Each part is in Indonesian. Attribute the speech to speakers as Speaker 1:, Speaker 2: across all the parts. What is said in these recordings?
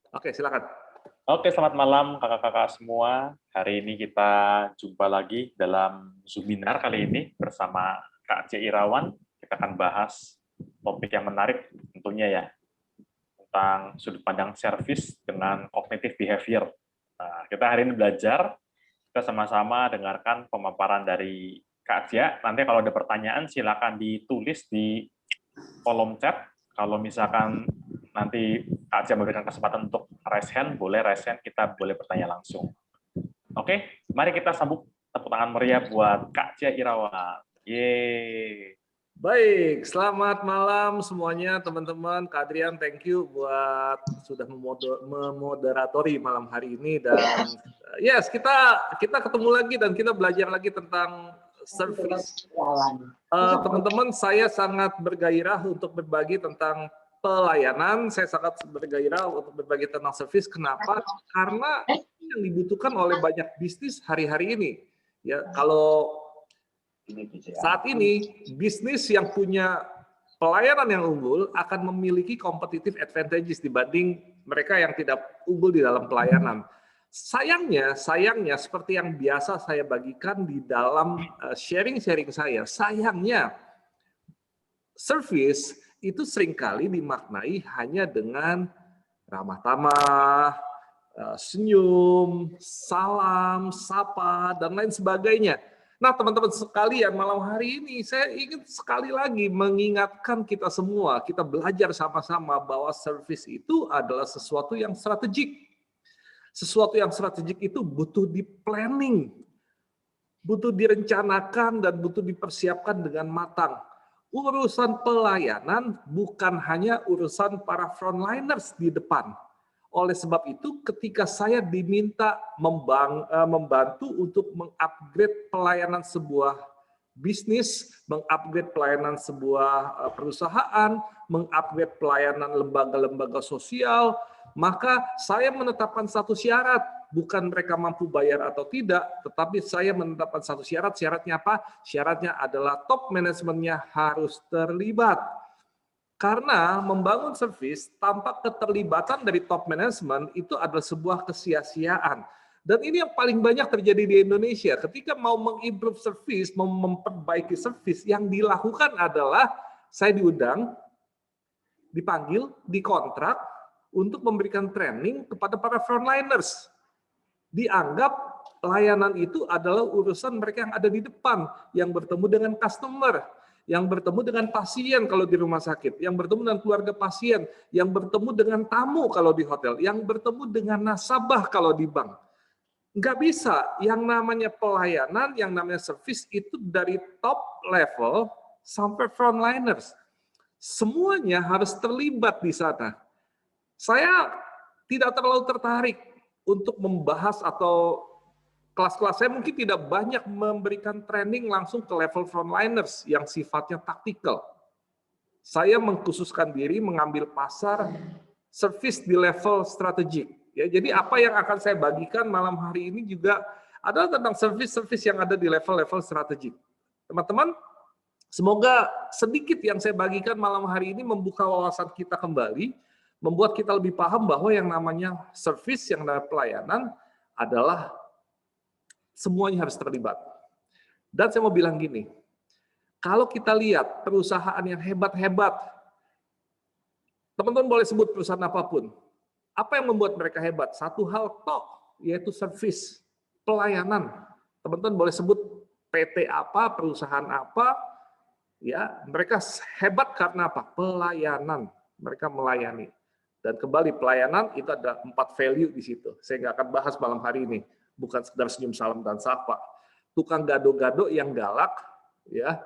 Speaker 1: Oke, silakan.
Speaker 2: Oke, selamat malam kakak-kakak semua. Hari ini kita jumpa lagi dalam Zubinar kali ini bersama Kak C. Irawan. Kita akan bahas topik yang menarik tentunya ya, tentang sudut pandang service dengan cognitive behavior. Nah, kita hari ini belajar, kita sama-sama dengarkan pemaparan dari Kak Cia. Nanti kalau ada pertanyaan silakan ditulis di kolom chat. Kalau misalkan nanti Kak Cia memberikan kesempatan untuk raise hand, boleh raise hand, kita boleh bertanya langsung. Oke, mari kita sambut tepuk tangan meriah buat Kak Cia Irawan. Yeay.
Speaker 1: Baik, selamat malam semuanya teman-teman. Kak Adrian, thank you buat sudah memoderatori malam hari ini dan yes, kita ketemu lagi dan kita belajar lagi tentang service. Teman-teman, saya sangat bergairah untuk berbagi tentang pelayanan. Saya sangat bergairah untuk berbagi tentang service. Kenapa? Karena yang dibutuhkan oleh banyak bisnis hari-hari ini. Ya, kalau saat ini, bisnis yang punya pelayanan yang unggul akan memiliki competitive advantages dibanding mereka yang tidak unggul di dalam pelayanan. Sayangnya seperti yang biasa saya bagikan di dalam sharing-sharing saya, sayangnya service itu seringkali dimaknai hanya dengan ramah tamah, senyum, salam, sapa, dan lain sebagainya. Nah, teman-teman sekalian, malam hari ini saya ingin sekali lagi mengingatkan kita semua, kita belajar sama-sama bahwa service itu adalah sesuatu yang strategik. Sesuatu yang strategik itu butuh di planning, butuh direncanakan dan butuh dipersiapkan dengan matang. Urusan pelayanan bukan hanya urusan para frontliners di depan. Oleh sebab itu, ketika saya diminta membantu untuk mengupgrade pelayanan sebuah bisnis, mengupgrade pelayanan sebuah perusahaan, mengupgrade pelayanan lembaga-lembaga sosial, maka saya menetapkan satu syarat, bukan mereka mampu bayar atau tidak, tetapi saya menetapkan satu syarat. Syaratnya apa? Syaratnya adalah top manajemennya harus terlibat. Karena membangun service tanpa keterlibatan dari top management itu adalah sebuah kesia-siaan. Dan ini yang paling banyak terjadi di Indonesia. Ketika mau mengimprove service, mau memperbaiki service, yang dilakukan adalah saya diundang, dipanggil, dikontrak untuk memberikan training kepada para frontliners. Dianggap layanan itu adalah urusan mereka yang ada di depan, yang bertemu dengan customer, yang bertemu dengan pasien kalau di rumah sakit, yang bertemu dengan keluarga pasien, yang bertemu dengan tamu kalau di hotel, yang bertemu dengan nasabah kalau di bank. Nggak bisa, yang namanya pelayanan, yang namanya service itu dari top level sampai frontliners. Semuanya harus terlibat di sana. Saya tidak terlalu tertarik untuk membahas atau kelas-kelas saya mungkin tidak banyak memberikan training langsung ke level frontliners yang sifatnya taktikal. Saya mengkhususkan diri mengambil pasar service di level strategik. Ya, jadi apa yang akan saya bagikan malam hari ini juga adalah tentang service-service yang ada di level-level strategik. Teman-teman, semoga sedikit yang saya bagikan malam hari ini membuka wawasan kita kembali, membuat kita lebih paham bahwa yang namanya service, yang namanya pelayanan adalah semuanya harus terlibat. Dan saya mau bilang gini, kalau kita lihat perusahaan yang hebat-hebat, teman-teman boleh sebut perusahaan apapun, apa yang membuat mereka hebat? Satu hal tok, yaitu service, pelayanan. Teman-teman boleh sebut PT apa, perusahaan apa, ya mereka hebat karena apa? Pelayanan, mereka melayani. Dan kembali pelayanan itu ada 4 value di situ. Saya nggak akan bahas malam hari ini. Bukan sekedar senyum, salam, dan sapa. Tukang gado-gado yang galak, ya,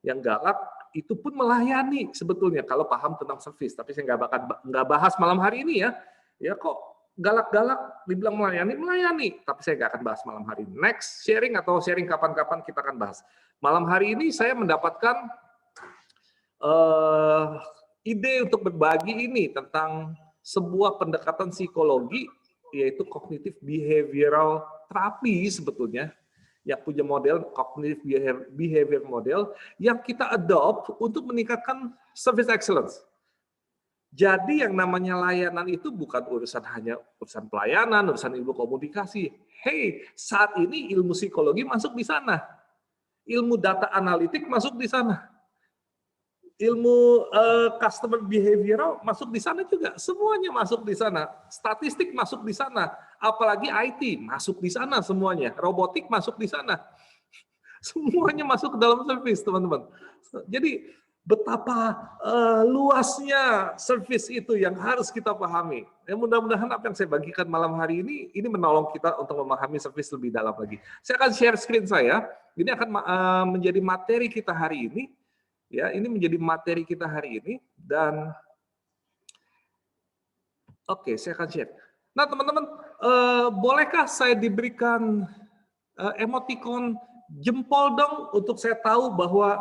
Speaker 1: yang galak itu pun melayani sebetulnya kalau paham tentang service. Tapi saya nggak bahas malam hari ini ya. Ya kok galak-galak dibilang melayani. Tapi saya nggak akan bahas malam hari ini. Next sharing atau sharing kapan-kapan kita akan bahas. Malam hari ini saya mendapatkan ide untuk berbagi ini tentang sebuah pendekatan psikologi, yaitu cognitive behavioral terapi sebetulnya, yang punya model cognitive behavior model yang kita adopt untuk meningkatkan service excellence. Jadi yang namanya layanan itu bukan hanya urusan pelayanan, urusan ilmu komunikasi. Hey, saat ini ilmu psikologi masuk di sana. Ilmu data analitik masuk di sana. Ilmu customer behavioral masuk di sana juga. Semuanya masuk di sana. Statistik masuk di sana. Apalagi IT masuk di sana semuanya. Robotik masuk di sana. Semuanya masuk ke dalam service, teman-teman. Jadi betapa luasnya service itu yang harus kita pahami. Ya, mudah-mudahan apa yang saya bagikan malam hari ini menolong kita untuk memahami service lebih dalam lagi. Saya akan share screen saya. Ini akan menjadi materi kita hari ini. Ya, ini menjadi materi kita hari ini dan oke, saya akan share. Nah, teman-teman, bolehkah saya diberikan emoticon jempol dong untuk saya tahu bahwa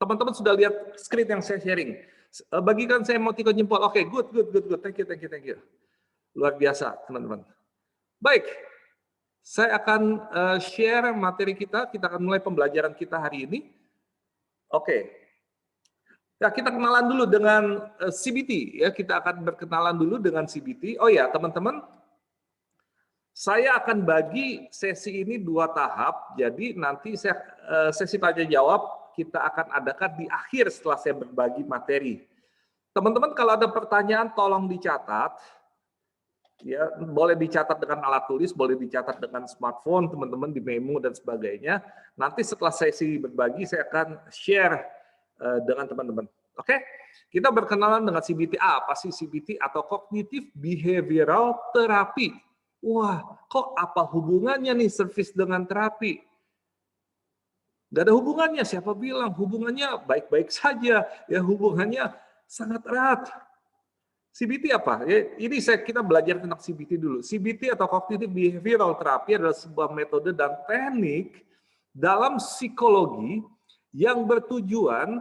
Speaker 1: teman-teman sudah lihat screen yang saya sharing. Bagikan saya emoticon jempol. Oke, good. Thank you. Luar biasa, teman-teman. Baik, saya akan share materi kita. Kita akan mulai pembelajaran kita hari ini. Oke. Ya, kita kenalan dulu dengan CBT. Ya, kita akan berkenalan dulu dengan CBT. Oh ya, teman-teman, saya akan bagi sesi ini 2 tahap. Jadi nanti sesi tanya jawab kita akan adakan di akhir setelah saya berbagi materi. Teman-teman, kalau ada pertanyaan tolong dicatat. Ya, boleh dicatat dengan alat tulis, boleh dicatat dengan smartphone, teman-teman di memo dan sebagainya. Nanti setelah sesi berbagi saya akan share dengan teman-teman. Oke? Kita berkenalan dengan CBT. Apa sih CBT atau Cognitive Behavioral Therapy? Wah, kok apa hubungannya nih service dengan terapi? Nggak ada hubungannya, siapa bilang? Hubungannya baik-baik saja, ya hubungannya sangat erat. CBT apa? Ya, ini kita belajar tentang CBT dulu. CBT atau Cognitive Behavioral Therapy adalah sebuah metode dan teknik dalam psikologi yang bertujuan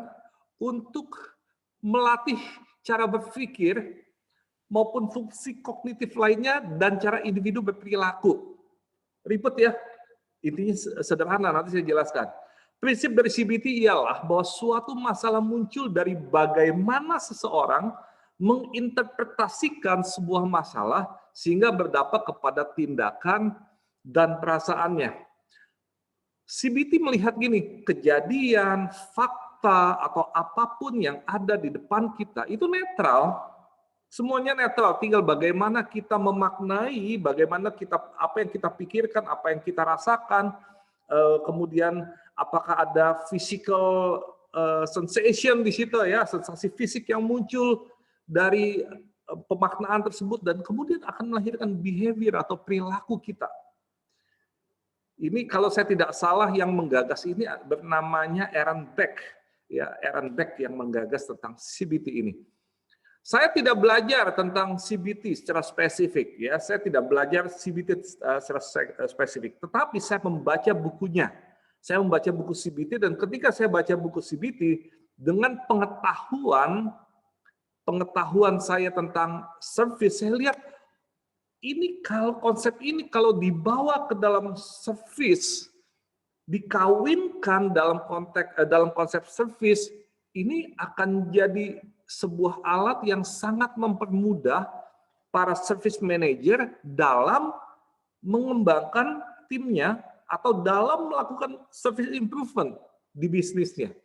Speaker 1: untuk melatih cara berpikir maupun fungsi kognitif lainnya dan cara individu berperilaku. Ribet ya? Intinya sederhana, nanti saya jelaskan. Prinsip dari CBT ialah bahwa suatu masalah muncul dari bagaimana seseorang menginterpretasikan sebuah masalah sehingga berdampak kepada tindakan dan perasaannya. CBT melihat gini, kejadian, fakta, atau apapun yang ada di depan kita itu netral. Semuanya netral, tinggal bagaimana kita memaknai, bagaimana apa yang kita pikirkan, apa yang kita rasakan, kemudian apakah ada physical sensation di situ ya, sensasi fisik yang muncul dari pemaknaan tersebut dan kemudian akan melahirkan behavior atau perilaku kita. Ini kalau saya tidak salah yang menggagas ini bernamanya Aaron Beck, ya Aaron Beck yang menggagas tentang CBT ini. Saya tidak belajar tentang CBT secara spesifik, ya. Saya tidak belajar CBT secara spesifik, tetapi saya membaca bukunya. Saya membaca buku CBT dan ketika saya baca buku CBT dengan pengetahuan saya tentang service, saya lihat ini konsep ini kalau dibawa ke dalam service, dikawinkan dalam konsep service, ini akan jadi sebuah alat yang sangat mempermudah para service manager dalam mengembangkan timnya atau dalam melakukan service improvement di bisnisnya.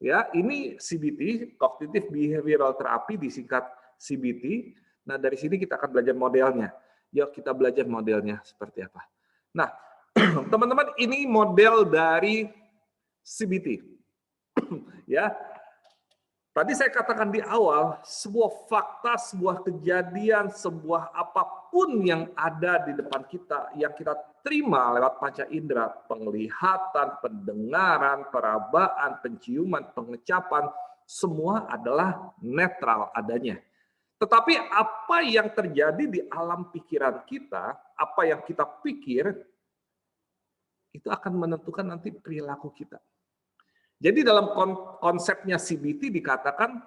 Speaker 1: Ya, ini CBT, Cognitive Behavioral Therapy, disingkat CBT. Nah, dari sini kita akan belajar modelnya. Yuk kita belajar modelnya seperti apa. Nah, teman-teman, ini model dari CBT. Ya, tadi saya katakan di awal, sebuah fakta, sebuah kejadian, sebuah apapun yang ada di depan kita, yang kita terima lewat panca indera, penglihatan, pendengaran, perabaan, penciuman, pengecapan, semua adalah netral adanya. Tetapi apa yang terjadi di alam pikiran kita, apa yang kita pikir, itu akan menentukan nanti perilaku kita. Jadi dalam konsepnya CBT dikatakan,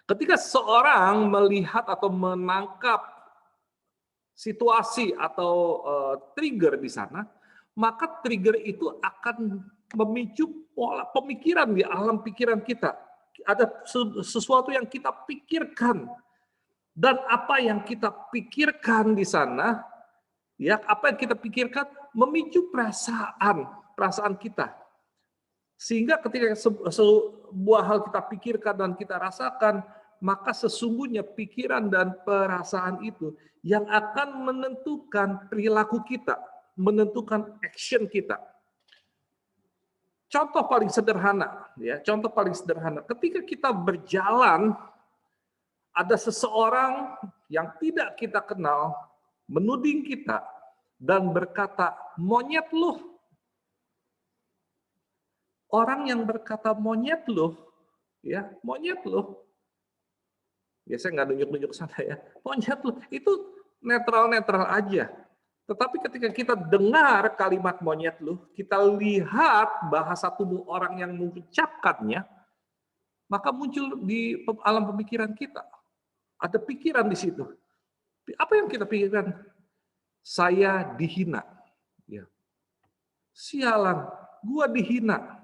Speaker 1: ketika seorang melihat atau menangkap situasi atau trigger di sana, maka trigger itu akan memicu pola pemikiran di alam pikiran kita. ada sesuatu yang kita pikirkan, dan apa yang kita pikirkan di sana, ya apa yang kita pikirkan memicu perasaan kita. Sehingga ketika sebuah hal kita pikirkan dan kita rasakan, maka sesungguhnya pikiran dan perasaan itu yang akan menentukan perilaku kita, menentukan action kita. Contoh paling sederhana, ya, contoh paling sederhana. Ketika kita berjalan, ada seseorang yang tidak kita kenal menuding kita dan berkata, "Monyet lu." Orang yang berkata monyet lu, ya, monyet lu. Ya saya nggak nunjuk-nunjuk sana ya. Monyet lu itu netral-netral aja. Tetapi ketika kita dengar kalimat monyet lu, kita lihat bahasa tubuh orang yang mengucapkannya, maka muncul di alam pemikiran kita. Ada pikiran di situ. Apa yang kita pikirkan? Saya dihina. Ya. Sialan, gua dihina.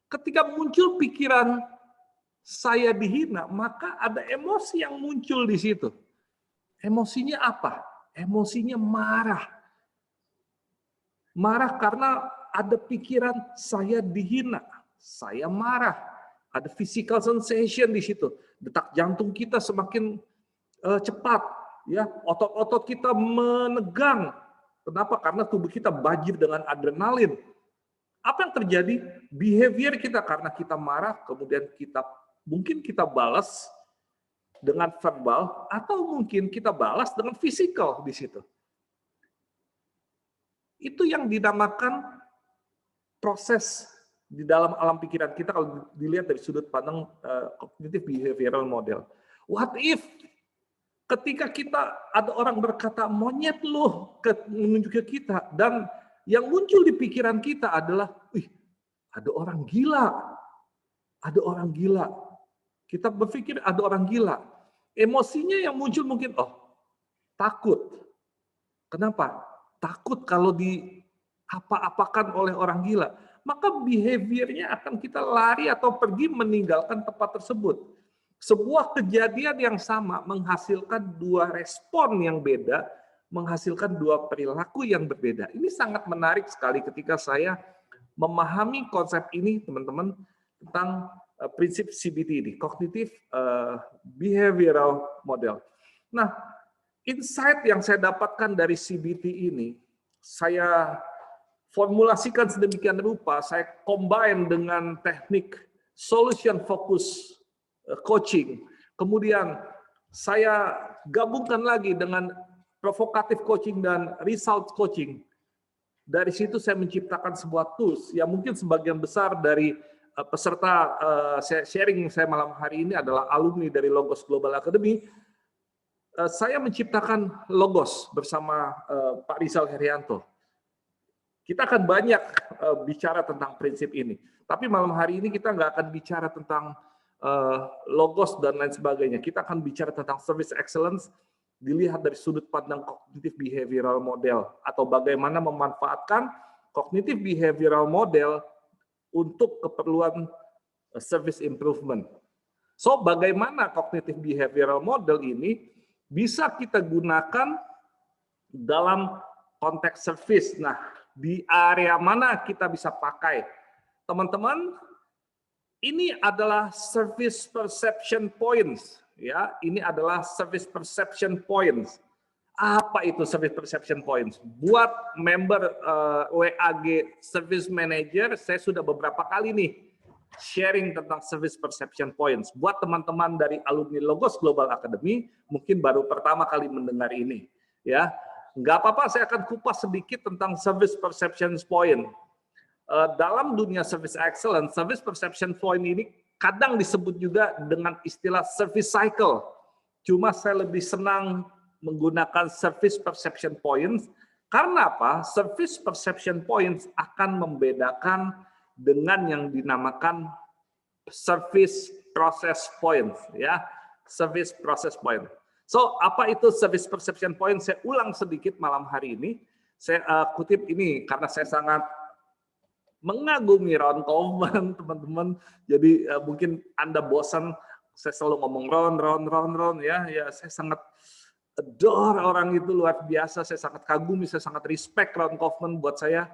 Speaker 1: Ketika muncul pikiran saya dihina, maka ada emosi yang muncul di situ. Emosinya apa? Emosinya marah. Marah karena ada pikiran saya dihina, saya marah. Ada physical sensation di situ. Detak jantung kita semakin cepat, ya. Otot-otot kita menegang. Kenapa? Karena tubuh kita banjir dengan adrenalin. Apa yang terjadi? Behavior kita karena kita marah, kemudian mungkin kita balas dengan verbal, atau mungkin kita balas dengan fisikal di situ. Itu yang dinamakan proses di dalam alam pikiran kita kalau dilihat dari sudut pandang cognitive behavioral model. What if ketika ada orang berkata monyet loh menuju ke kita, dan yang muncul di pikiran kita adalah, ada orang gila. Ada orang gila. Kita berpikir ada orang gila. Emosinya yang muncul mungkin, takut. Kenapa? Takut kalau apa-apakan oleh orang gila. Maka behaviornya akan kita lari atau pergi meninggalkan tempat tersebut. Sebuah kejadian yang sama menghasilkan dua respon yang beda, menghasilkan dua perilaku yang berbeda. Ini sangat menarik sekali ketika saya memahami konsep ini, teman-teman, tentang prinsip CBT ini, Cognitive Behavioral Model. Nah, insight yang saya dapatkan dari CBT ini, saya formulasikan sedemikian rupa, saya combine dengan teknik solution focus coaching, kemudian saya gabungkan lagi dengan provocative coaching dan result coaching. Dari situ saya menciptakan sebuah tools yang mungkin sebagian besar dari peserta sharing saya malam hari ini adalah alumni dari Logos Global Academy. Saya menciptakan Logos bersama Pak Rizal Herianto. Kita akan banyak bicara tentang prinsip ini. Tapi malam hari ini kita nggak akan bicara tentang Logos dan lain sebagainya. Kita akan bicara tentang service excellence dilihat dari sudut pandang cognitive behavioral model, atau bagaimana memanfaatkan cognitive behavioral model untuk keperluan service improvement. So, bagaimana cognitive behavioral model ini bisa kita gunakan dalam konteks service. Nah, di area mana kita bisa pakai? Teman-teman, ini adalah service perception points. Ya, ini adalah service perception points. Apa itu service perception points? Buat member WAG Service Manager, saya sudah beberapa kali nih sharing tentang service perception points. Buat teman-teman dari alumni Logos Global Academy, mungkin baru pertama kali mendengar ini. Ya, nggak apa-apa, saya akan kupas sedikit tentang service perception point. Dalam dunia service excellence, service perception point ini kadang disebut juga dengan istilah service cycle. Cuma saya lebih senang menggunakan service perception points. Karena apa? Service perception points akan membedakan dengan yang dinamakan service process points. Ya, service process point. So, apa itu service perception point? Saya ulang sedikit malam hari ini. Saya kutip ini karena saya sangat mengagumi Ron Coleman, teman-teman. Jadi mungkin Anda bosan, saya selalu ngomong Ron, ya saya sangat adore orang itu, luar biasa, saya sangat kagumi, saya sangat respect Ron Coleman. Buat saya,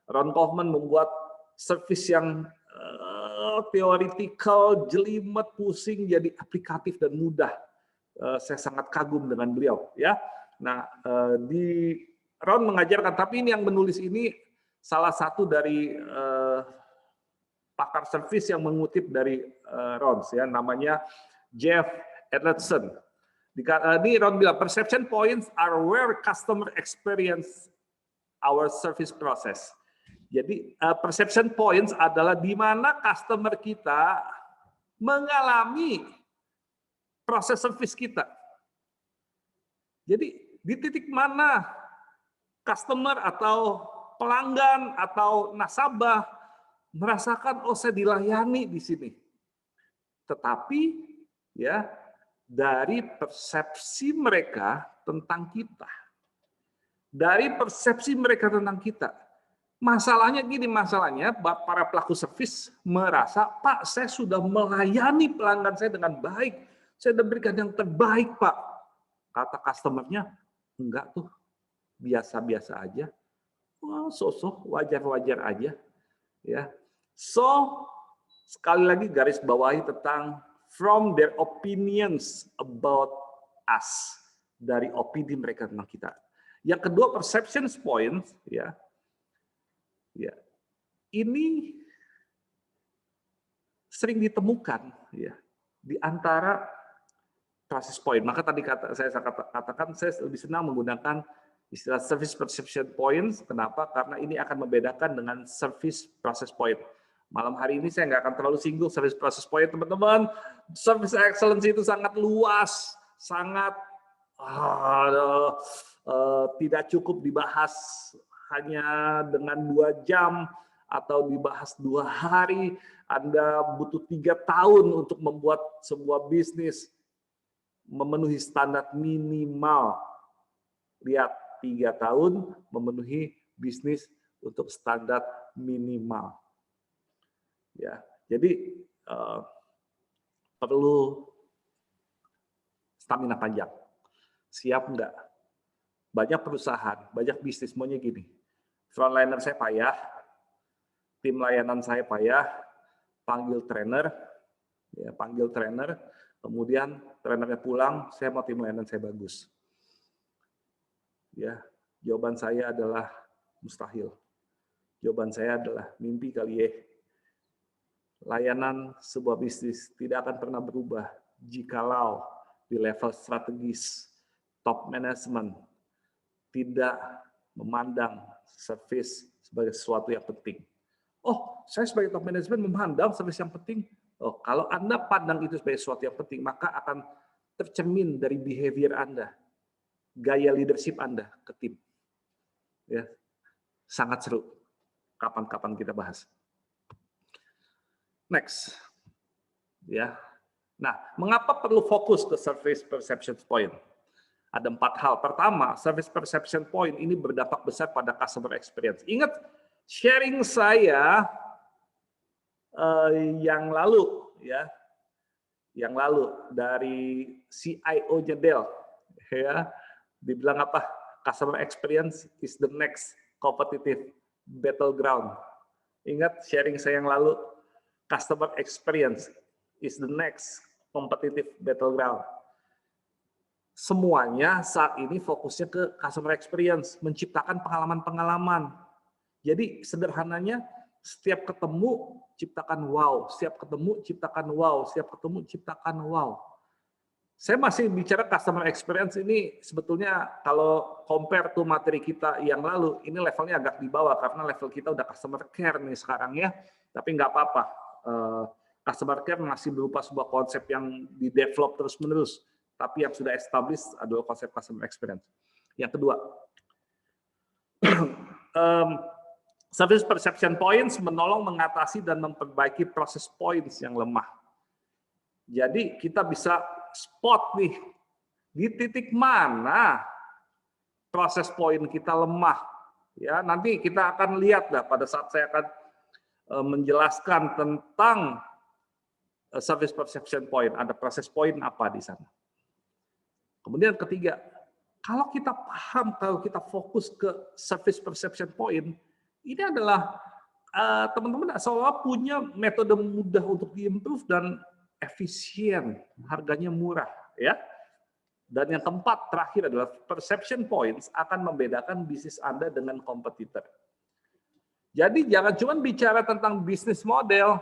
Speaker 1: Ron Coleman membuat service yang theoretical, jelimet, pusing, jadi aplikatif dan mudah. Saya sangat kagum dengan beliau, ya. Nah, di Ron mengajarkan, tapi ini yang menulis ini salah satu dari pakar service yang mengutip dari Ron, ya, namanya Jeff Edlundson. Di Ron bilang, perception points are where customer experience our service process. Jadi perception points adalah di mana customer kita mengalami proses service kita. Jadi di titik mana customer atau pelanggan atau nasabah merasakan, oh saya dilayani di sini. Tetapi ya dari persepsi mereka tentang kita. Dari persepsi mereka tentang kita. Masalahnya gini, masalahnya para pelaku servis merasa, Pak, saya sudah melayani pelanggan saya dengan baik. Saya sudah berikan yang terbaik, Pak. Kata customer-nya, enggak tuh, biasa-biasa aja. Oh, so-so, wajar-wajar aja. Ya. So, sekali lagi garis bawahi tentang from their opinions about us. Dari opini mereka tentang kita. Yang kedua, perception points, ya. Ya, ini sering ditemukan ya di antara process point. Maka tadi saya katakan saya lebih senang menggunakan istilah service perception points. Kenapa? Karena ini akan membedakan dengan service process point. Malam hari ini saya nggak akan terlalu singgung service process point, teman-teman. Service excellence itu sangat luas, sangat tidak cukup dibahas hanya dengan 2 jam atau dibahas 2 hari. Anda butuh 3 tahun untuk membuat sebuah bisnis memenuhi standar minimal. Lihat, 3 tahun memenuhi bisnis untuk standar minimal. Ya, jadi perlu stamina panjang. Siap enggak? Banyak perusahaan, banyak bisnis maunya gini. Frontliner saya payah, tim layanan saya payah, panggil trainer, kemudian trainernya pulang, saya mau tim layanan saya bagus. Ya, jawaban saya adalah mustahil. Jawaban saya adalah mimpi kali ya. Layanan sebuah bisnis tidak akan pernah berubah jikalau di level strategis, top management tidak memandang service sebagai sesuatu yang penting. Oh, saya sebagai top management memandang service yang penting. Oh, kalau Anda pandang itu sebagai sesuatu yang penting, maka akan tercermin dari behavior Anda, gaya leadership Anda ke tim. Ya, sangat seru. Kapan-kapan kita bahas. Next, ya. Nah, mengapa perlu fokus ke service perception point? Ada 4 hal. Pertama, service perception point ini berdampak besar pada customer experience. Ingat, sharing saya yang lalu, ya, yang lalu dari CIO-nya Dell, ya, dibilang apa? Customer experience is the next competitive battleground. Ingat sharing saya yang lalu, customer experience is the next competitive battleground. Semuanya saat ini fokusnya ke customer experience, menciptakan pengalaman-pengalaman. Jadi sederhananya, setiap ketemu ciptakan wow, setiap ketemu ciptakan wow, setiap ketemu ciptakan wow. Saya masih bicara customer experience ini sebetulnya kalau compare to materi kita yang lalu, ini levelnya agak di bawah karena level kita udah customer care nih sekarang ya. Tapi nggak apa-apa, customer care masih berupa sebuah konsep yang di-develop terus-menerus. Tapi yang sudah established adalah konsep customer experience. Yang kedua, service perception points menolong mengatasi dan memperbaiki proses points yang lemah. Jadi kita bisa spot nih, di titik mana proses poin kita lemah. Ya, nanti kita akan lihat pada saat saya akan menjelaskan tentang service perception point, ada proses poin apa di sana. Kemudian ketiga, kalau kita paham, kalau kita fokus ke service perception point, ini adalah teman-teman seolah punya metode mudah untuk diimprove dan efisien, harganya murah, ya. Dan yang keempat terakhir adalah perception points akan membedakan bisnis Anda dengan kompetitor. Jadi jangan cuma bicara tentang bisnis model,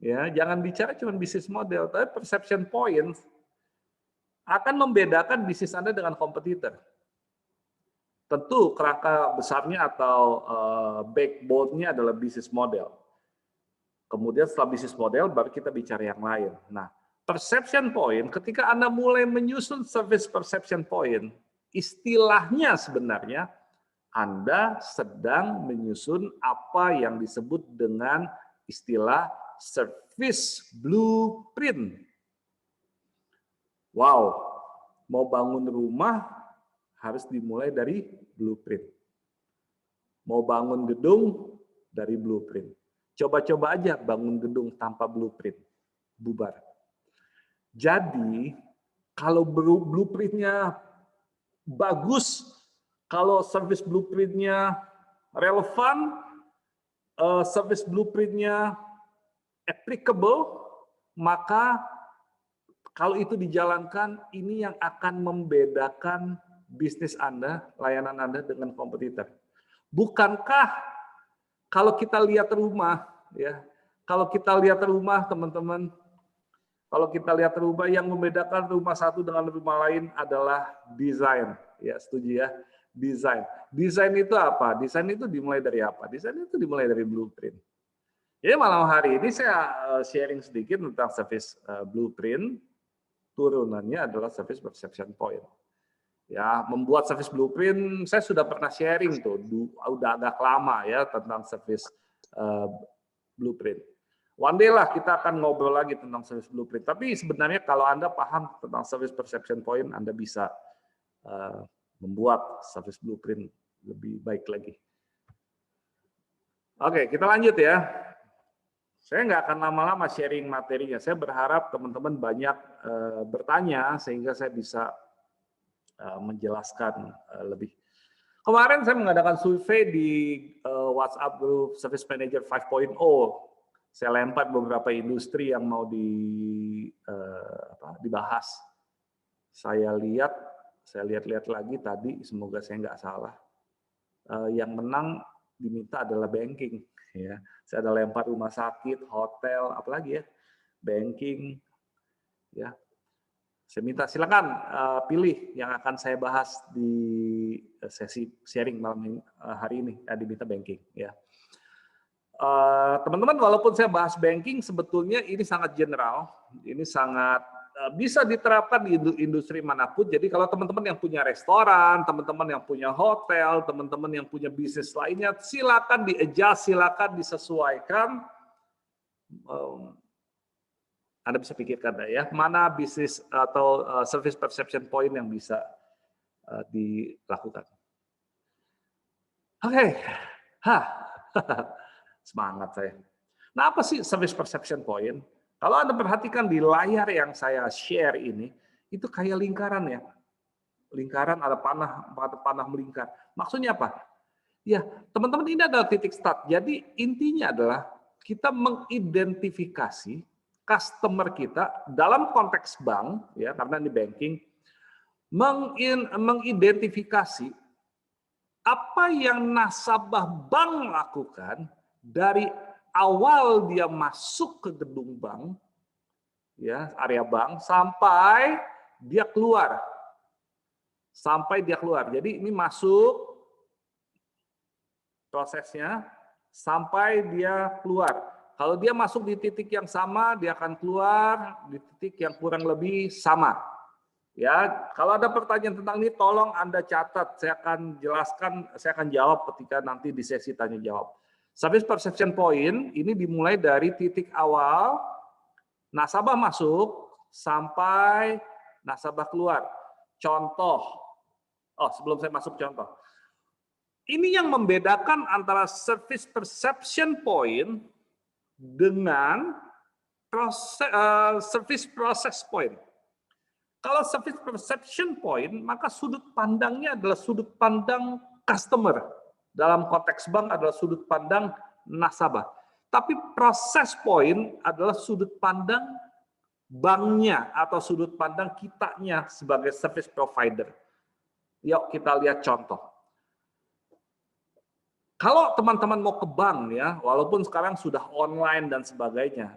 Speaker 1: ya, jangan bicara cuma bisnis model, tapi perception points akan membedakan bisnis Anda dengan kompetitor. Tentu kerangka besarnya atau backbone-nya adalah bisnis model. Kemudian setelah bisnis model baru kita bicara yang lain. Nah, perception point, ketika Anda mulai menyusun service perception point, istilahnya sebenarnya Anda sedang menyusun apa yang disebut dengan istilah service blueprint. Wow, mau bangun rumah harus dimulai dari blueprint. Mau bangun gedung dari blueprint. Coba-coba aja bangun gedung tanpa blueprint, bubar. Jadi, kalau blueprintnya bagus, kalau service blueprintnya relevan, service blueprintnya applicable, maka kalau itu dijalankan, ini yang akan membedakan bisnis Anda, layanan Anda dengan kompetitor. Bukankah kalau kita lihat rumah, ya, kalau kita lihat rumah, teman-teman, kalau kita lihat rumah, yang membedakan rumah satu dengan rumah lain adalah desain. Ya, setuju ya? Desain. Desain itu apa? Desain itu dimulai dari apa? Desain itu dimulai dari blueprint. Jadi malam hari ini saya sharing sedikit tentang service blueprint. Turunannya adalah service perception point. Ya, membuat service blueprint saya sudah pernah sharing tuh, udah agak lama ya tentang service blueprint. One day lah kita akan ngobrol lagi tentang service blueprint. Tapi sebenarnya kalau Anda paham tentang service perception point, Anda bisa membuat service blueprint lebih baik lagi. Oke, kita lanjut ya. Saya nggak akan lama-lama sharing materinya. Saya berharap teman-teman banyak bertanya sehingga saya bisa menjelaskan lebih. Kemarin saya mengadakan survei di WhatsApp Group Service Manager 5.0. Saya lempar beberapa industri yang mau dibahas. Saya lihat lagi tadi, semoga saya nggak salah. Yang menang diminta adalah banking. Ya, saya ada lempar rumah sakit, hotel, apalagi ya, banking. Ya, saya minta silakan pilih yang akan saya bahas di sesi sharing malam hari ini. Diminta banking. Ya. Teman-teman, walaupun saya bahas banking, sebetulnya ini sangat general, ini sangat bisa diterapkan di industri manapun. Jadi kalau teman-teman yang punya restoran, teman-teman yang punya hotel, teman-teman yang punya bisnis lainnya, silakan di-adjust, silakan disesuaikan. Anda bisa pikirkan ya, mana bisnis atau service perception point yang bisa dilakukan. Oke. Semangat saya. Nah, apa sih service perception point? Kalau Anda perhatikan di layar yang saya share ini, itu kayak lingkaran ya. Lingkaran ada panah melingkar. Maksudnya apa? Ya, teman-teman, ini adalah titik start. Jadi intinya adalah kita mengidentifikasi customer kita dalam konteks bank, ya, karena ini banking, mengidentifikasi apa yang nasabah bank lakukan dari awal dia masuk ke gedung bank, ya, area bank, sampai dia keluar. Jadi ini masuk prosesnya sampai dia keluar. Kalau dia masuk di titik yang sama, dia akan keluar di titik yang kurang lebih sama. Ya, kalau ada pertanyaan tentang ini, tolong Anda catat. Saya akan jelaskan, saya akan jawab ketika nanti di sesi tanya jawab. Service perception point ini dimulai dari titik awal nasabah masuk sampai nasabah keluar. Contoh, sebelum saya masuk contoh, Ini yang membedakan antara service perception point dengan service process point. Kalau service perception point, maka sudut pandangnya adalah sudut pandang customer. Dalam konteks bank adalah sudut pandang nasabah. Tapi proses point adalah sudut pandang banknya atau sudut pandang kitanya sebagai service provider. Yuk kita lihat contoh. Kalau teman-teman mau ke bank ya, walaupun sekarang sudah online dan sebagainya,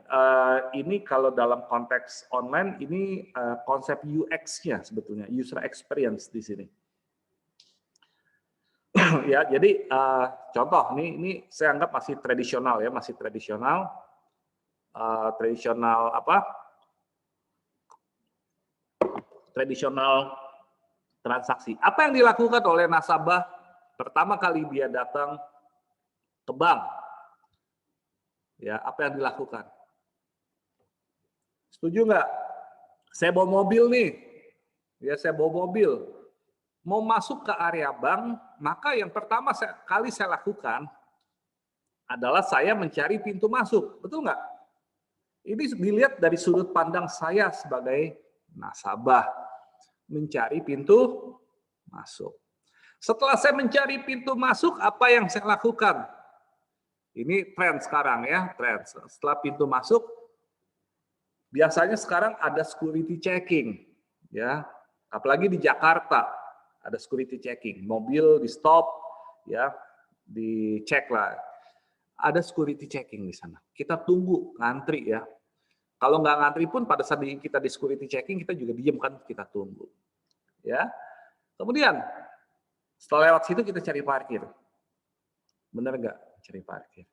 Speaker 1: ini kalau dalam konteks online ini konsep UX-nya sebetulnya, user experience di sini. Ya, jadi contoh ini saya anggap masih tradisional ya, masih tradisional, tradisional apa? Tradisional transaksi. Apa yang dilakukan oleh nasabah pertama kali dia datang ke bank? Ya, apa yang dilakukan? Setuju nggak? Saya bawa mobil nih. Ya, saya bawa mobil. Mau masuk ke area bank, maka yang pertama kali saya lakukan adalah saya mencari pintu masuk. Betul nggak? Ini dilihat dari sudut pandang saya sebagai nasabah. Mencari pintu masuk. Setelah saya mencari pintu masuk, apa yang saya lakukan? Ini tren sekarang ya, tren. Setelah pintu masuk, biasanya sekarang ada security checking, ya. Apalagi di Jakarta ada security checking, mobil di stop, ya, dicek lah. Ada security checking di sana. Kita tunggu ngantri ya. Kalau nggak ngantri pun pada saat kita di security checking kita juga diem kan, kita tunggu, ya. Kemudian setelah lewat situ kita cari parkir. Bener nggak cari parkir?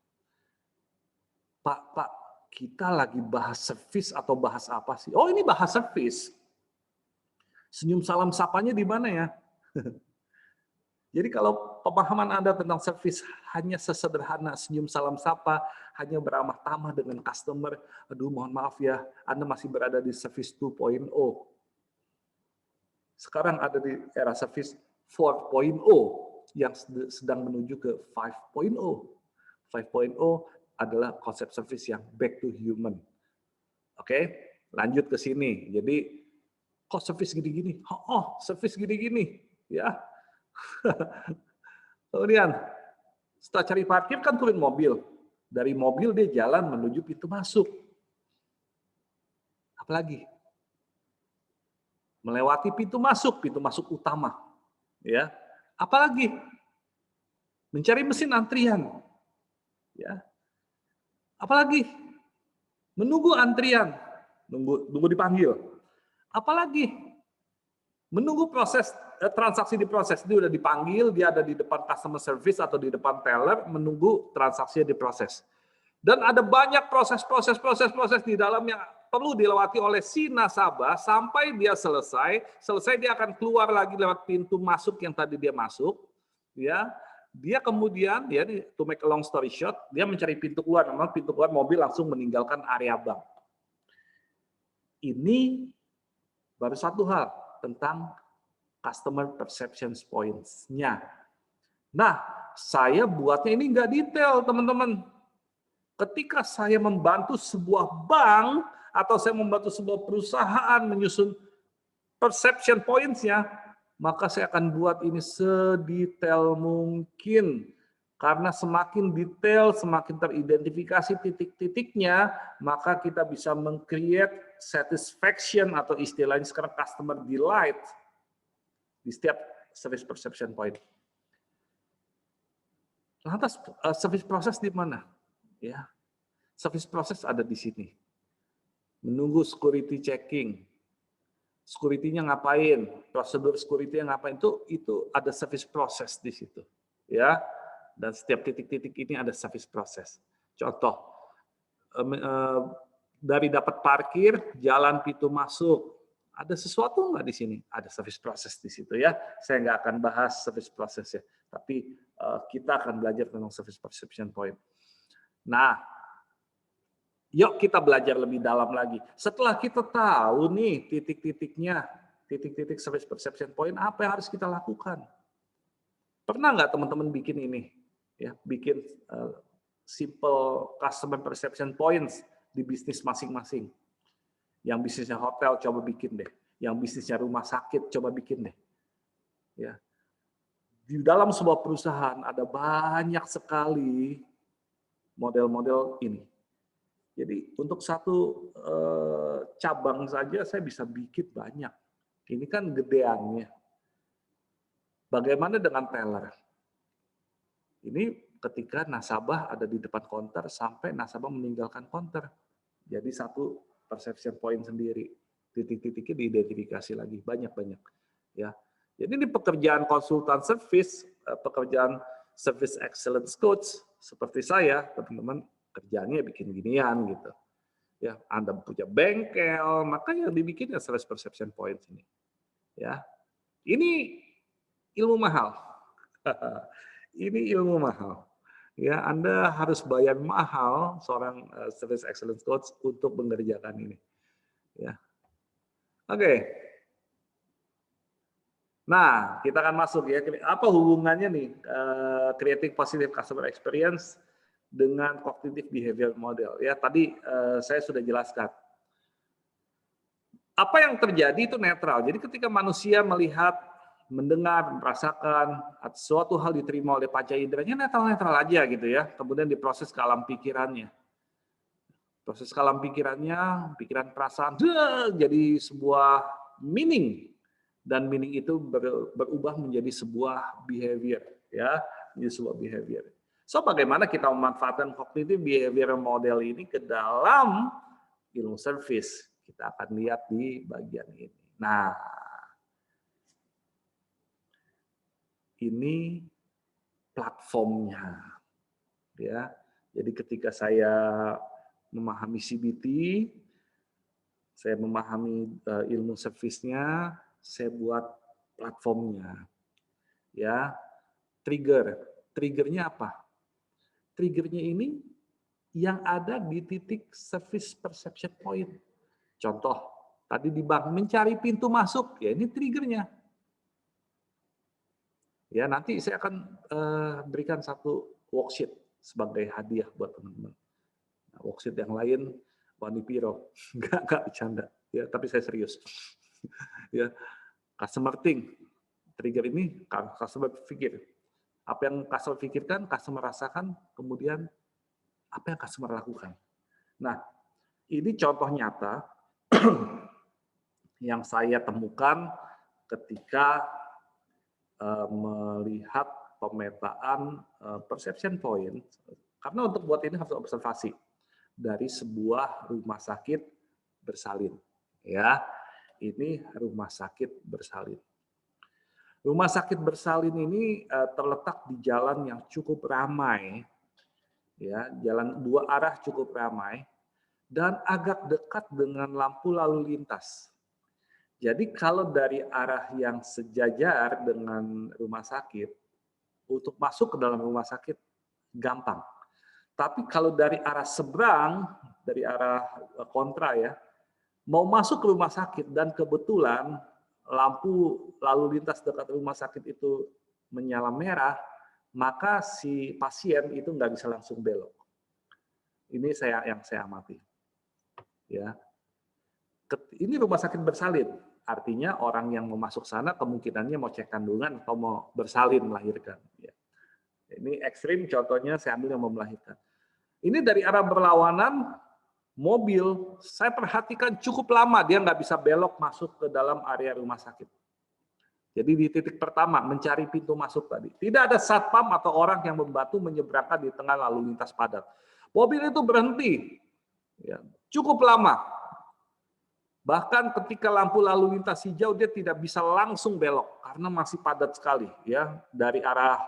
Speaker 1: Pak, kita lagi bahas servis atau bahas apa sih? Oh, ini bahas servis. Senyum salam sapanya di mana ya? Jadi kalau pemahaman Anda tentang servis hanya sesederhana senyum salam sapa, hanya beramah tamah dengan customer, aduh mohon maaf ya, Anda masih berada di servis 2.0. Sekarang ada di era servis 4.0 yang sedang menuju ke 5.0. 5.0 adalah konsep servis yang back to human. Oke, lanjut ke sini. Jadi, kok servis gini-gini? Oh, servis gini-gini. Ya. Kemudian, setelah cari parkir kan turun mobil. Dari mobil dia jalan menuju pintu masuk. Apalagi? Melewati pintu masuk utama. Ya. Apalagi? Mencari mesin antrian. Ya. Apalagi? Menunggu antrian, nunggu dipanggil. Apalagi? Menunggu proses transaksi diproses. Dia udah dipanggil, dia ada di depan customer service atau di depan teller, menunggu transaksi diproses. Dan ada banyak proses di dalam yang perlu dilewati oleh si nasabah sampai dia selesai. Selesai dia akan keluar lagi lewat pintu masuk yang tadi dia masuk, ya. Dia kemudian, ya, to make a long story short, dia mencari pintu keluar. Memang pintu keluar mobil langsung meninggalkan area bank. Ini baru satu hal tentang customer perception points-nya. Nah, saya buatnya ini nggak detail, teman-teman. Ketika saya membantu sebuah bank atau saya membantu sebuah perusahaan menyusun perception points-nya, maka saya akan buat ini sedetail mungkin. Karena semakin detail, semakin teridentifikasi titik-titiknya, maka kita bisa meng-create satisfaction atau istilahnya sekarang customer delight di setiap service perception point. Lantas service proses di mana? Ya, service proses ada di sini. Menunggu security checking. Security-nya ngapain, prosedur security-nya ngapain, itu ada service proses di situ, ya. Dan setiap titik-titik ini ada service proses. Contoh, dari dapat parkir, jalan pintu masuk, ada sesuatu nggak di sini? Ada service proses di situ ya. Saya nggak akan bahas service proses ya, tapi kita akan belajar tentang service perception point. Nah, yuk kita belajar lebih dalam lagi. Setelah kita tahu nih titik-titiknya, titik-titik service perception point, apa yang harus kita lakukan? Pernah nggak teman-teman bikin ini, ya, bikin simple customer perception points di bisnis masing-masing? Yang bisnisnya hotel coba bikin deh, yang bisnisnya rumah sakit coba bikin deh, ya. Di dalam sebuah perusahaan ada banyak sekali model-model ini. Jadi untuk satu cabang saja saya bisa bikin banyak. Ini kan gedeannya. Bagaimana dengan teller? Ini ketika nasabah ada di depan counter sampai nasabah meninggalkan counter. Jadi satu perception point sendiri. Titik-titiknya diidentifikasi lagi banyak-banyak, ya. Jadi ini pekerjaan konsultan service, pekerjaan service excellence coach seperti saya, teman-teman, kerjanya bikin ginian gitu. Ya, Anda punya bengkel, maka yang dibikin ya service perception point ini. Ya. Ini ilmu mahal. Ini ilmu mahal. Ya, Anda harus bayar mahal seorang service excellence coach untuk mengerjakan ini. Ya. Oke. Nah, kita akan masuk ya. Apa hubungannya nih creating positive customer experience dengan cognitive behavior model? Ya, tadi saya sudah jelaskan. Apa yang terjadi itu netral. Jadi ketika manusia melihat, mendengar, merasakan suatu hal diterima oleh panca inderanya netral-netral aja gitu ya. Kemudian diproses ke alam pikirannya. Proses ke alam pikirannya, pikiran perasaan jadi sebuah meaning. Dan meaning itu berubah menjadi sebuah behavior, ya, menjadi sebuah behavior. So bagaimana kita memanfaatkan cognitive behavior model ini ke dalam ilmu service? Kita akan lihat di bagian ini. Nah, ini platformnya, ya. Jadi ketika saya memahami CBT, saya memahami ilmu service-nya, saya buat platformnya. Ya, triggernya apa? Triggernya ini yang ada di titik service perception point. Contoh, tadi di bank mencari pintu masuk, ya ini triggernya. Ya, nanti saya akan berikan satu worksheet sebagai hadiah buat teman-teman. Nah, worksheet yang lain Wani Piro, nggak bercanda, ya, tapi saya serius. Ya, customer think, trigger ini customer pikir. Apa yang customer pikirkan, customer rasakan, kemudian apa yang customer lakukan. Nah, ini contoh nyata yang saya temukan ketika melihat pemetaan perception point. Karena untuk buat ini harus observasi dari sebuah rumah sakit bersalin. Ya, ini rumah sakit bersalin. Rumah sakit bersalin ini terletak di jalan yang cukup ramai, ya, jalan dua arah cukup ramai, dan agak dekat dengan lampu lalu lintas. Jadi kalau dari arah yang sejajar dengan rumah sakit, untuk masuk ke dalam rumah sakit gampang. Tapi kalau dari arah seberang, dari arah kontra ya, mau masuk ke rumah sakit dan kebetulan lampu lalu lintas dekat rumah sakit itu menyala merah, maka si pasien itu nggak bisa langsung belok. Ini yang saya amati. Ya, ini rumah sakit bersalin, artinya orang yang mau masuk sana kemungkinannya mau cek kandungan atau mau bersalin melahirkan. Ya. Ini ekstrim, contohnya saya ambil yang mau melahirkan. Ini dari arah berlawanan mobil, saya perhatikan cukup lama dia nggak bisa belok masuk ke dalam area rumah sakit. Jadi di titik pertama mencari pintu masuk tadi, tidak ada satpam atau orang yang membantu menyeberangkan di tengah lalu lintas padat. Mobil itu berhenti, ya, cukup lama. Bahkan ketika lampu lalu lintas hijau dia tidak bisa langsung belok karena masih padat sekali, ya, dari arah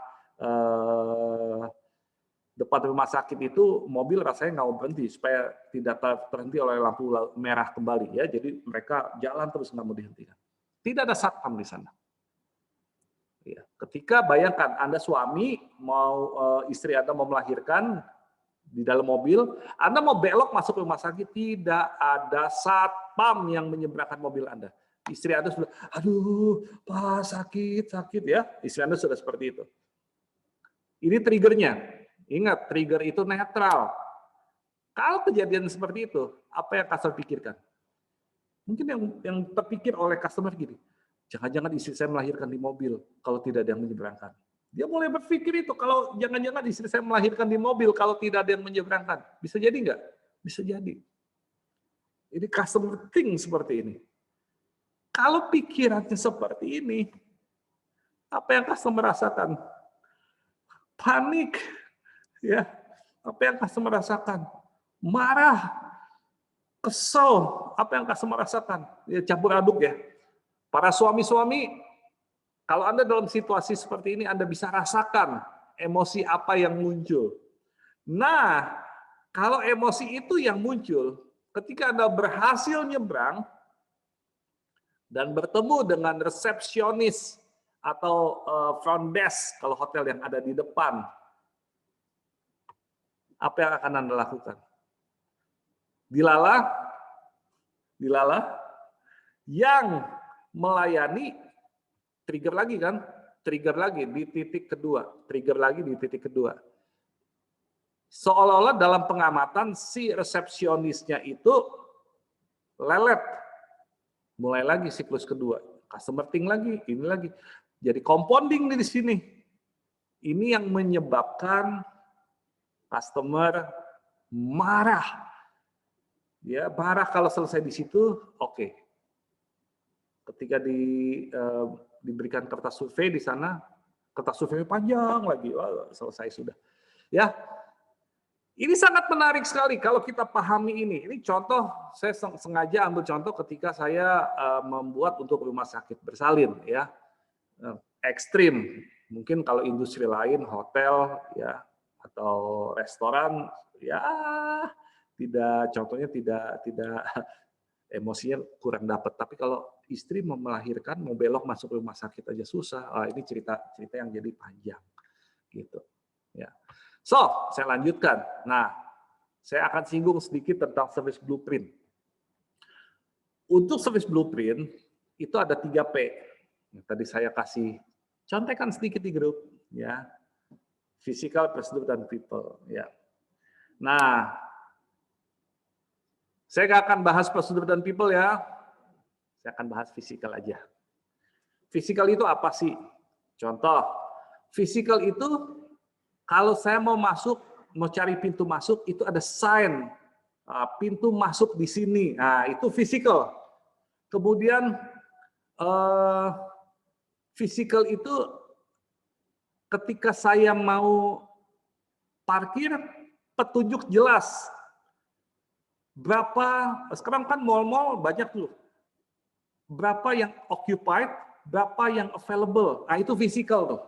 Speaker 1: depan rumah sakit itu mobil rasanya nggak mau berhenti supaya tidak terhenti oleh lampu merah kembali, ya. Jadi mereka jalan terus nggak mau dihentikan. Tidak ada satpam di sana. Ya. Ketika bayangkan Anda suami istri Anda mau melahirkan di dalam mobil, Anda mau belok masuk rumah sakit, tidak ada satpam yang menyeberangkan mobil Anda. Istri Anda sudah, aduh, Pak, sakit ya. Istri Anda sudah seperti itu. Ini triggernya. Ingat, trigger itu netral. Kalau kejadian seperti itu, apa yang customer pikirkan? Mungkin yang terpikir oleh customer gini, jangan-jangan istri saya melahirkan di mobil kalau tidak ada yang menyeberangkan. Dia mulai berpikir itu, kalau jangan-jangan istri saya melahirkan di mobil kalau tidak ada yang menyeberangkan. Bisa jadi nggak? Bisa jadi. Ini customer think seperti ini. Kalau pikirannya seperti ini, apa yang customer rasakan? Panik. Ya, apa yang customer rasakan? Marah, kesel. Apa yang customer rasakan? Ya, campur aduk ya. Para suami-suami, kalau Anda dalam situasi seperti ini, Anda bisa rasakan emosi apa yang muncul. Nah, kalau emosi itu yang muncul, ketika Anda berhasil nyebrang dan bertemu dengan resepsionis atau front desk kalau hotel yang ada di depan, apa yang akan Anda lakukan? Dilala yang melayani, trigger lagi kan? Trigger lagi di titik kedua. Trigger lagi di titik kedua. Seolah-olah dalam pengamatan si resepsionisnya itu lelet. Mulai lagi siklus kedua. Customer think lagi, ini lagi. Jadi compounding di sini. Ini yang menyebabkan customer marah. Ya, marah kalau selesai di situ, oke. Ketika diberikan kertas survei di sana, kertas survei panjang lagi, selesai sudah. Ya, ini sangat menarik sekali kalau kita pahami ini. Ini contoh, saya sengaja ambil contoh ketika saya membuat untuk rumah sakit bersalin, ya, ekstrim. Mungkin kalau industri lain, hotel, ya, atau restoran, ya. Contohnya tidak emosinya kurang dapat. Tapi kalau istri mau melahirkan, mau belok masuk rumah sakit aja susah. Ini cerita yang jadi panjang, gitu. Ya. So, saya lanjutkan. Nah, saya akan singgung sedikit tentang service blueprint. Untuk service blueprint itu ada 3P. Tadi saya kasih contekan sedikit di grup, ya. Physical, prosedur, dan people. Ya. Nah, saya nggak akan bahas prosedur dan people ya. Saya akan bahas physical aja. Physical itu apa sih? Contoh, physical itu kalau saya mau masuk, mau cari pintu masuk, itu ada sign. Pintu masuk di sini. Nah, itu physical. Kemudian, physical itu ketika saya mau parkir, petunjuk jelas. Berapa, sekarang kan mall-mall banyak tuh. Berapa yang occupied, berapa yang available. Nah, itu physical tuh.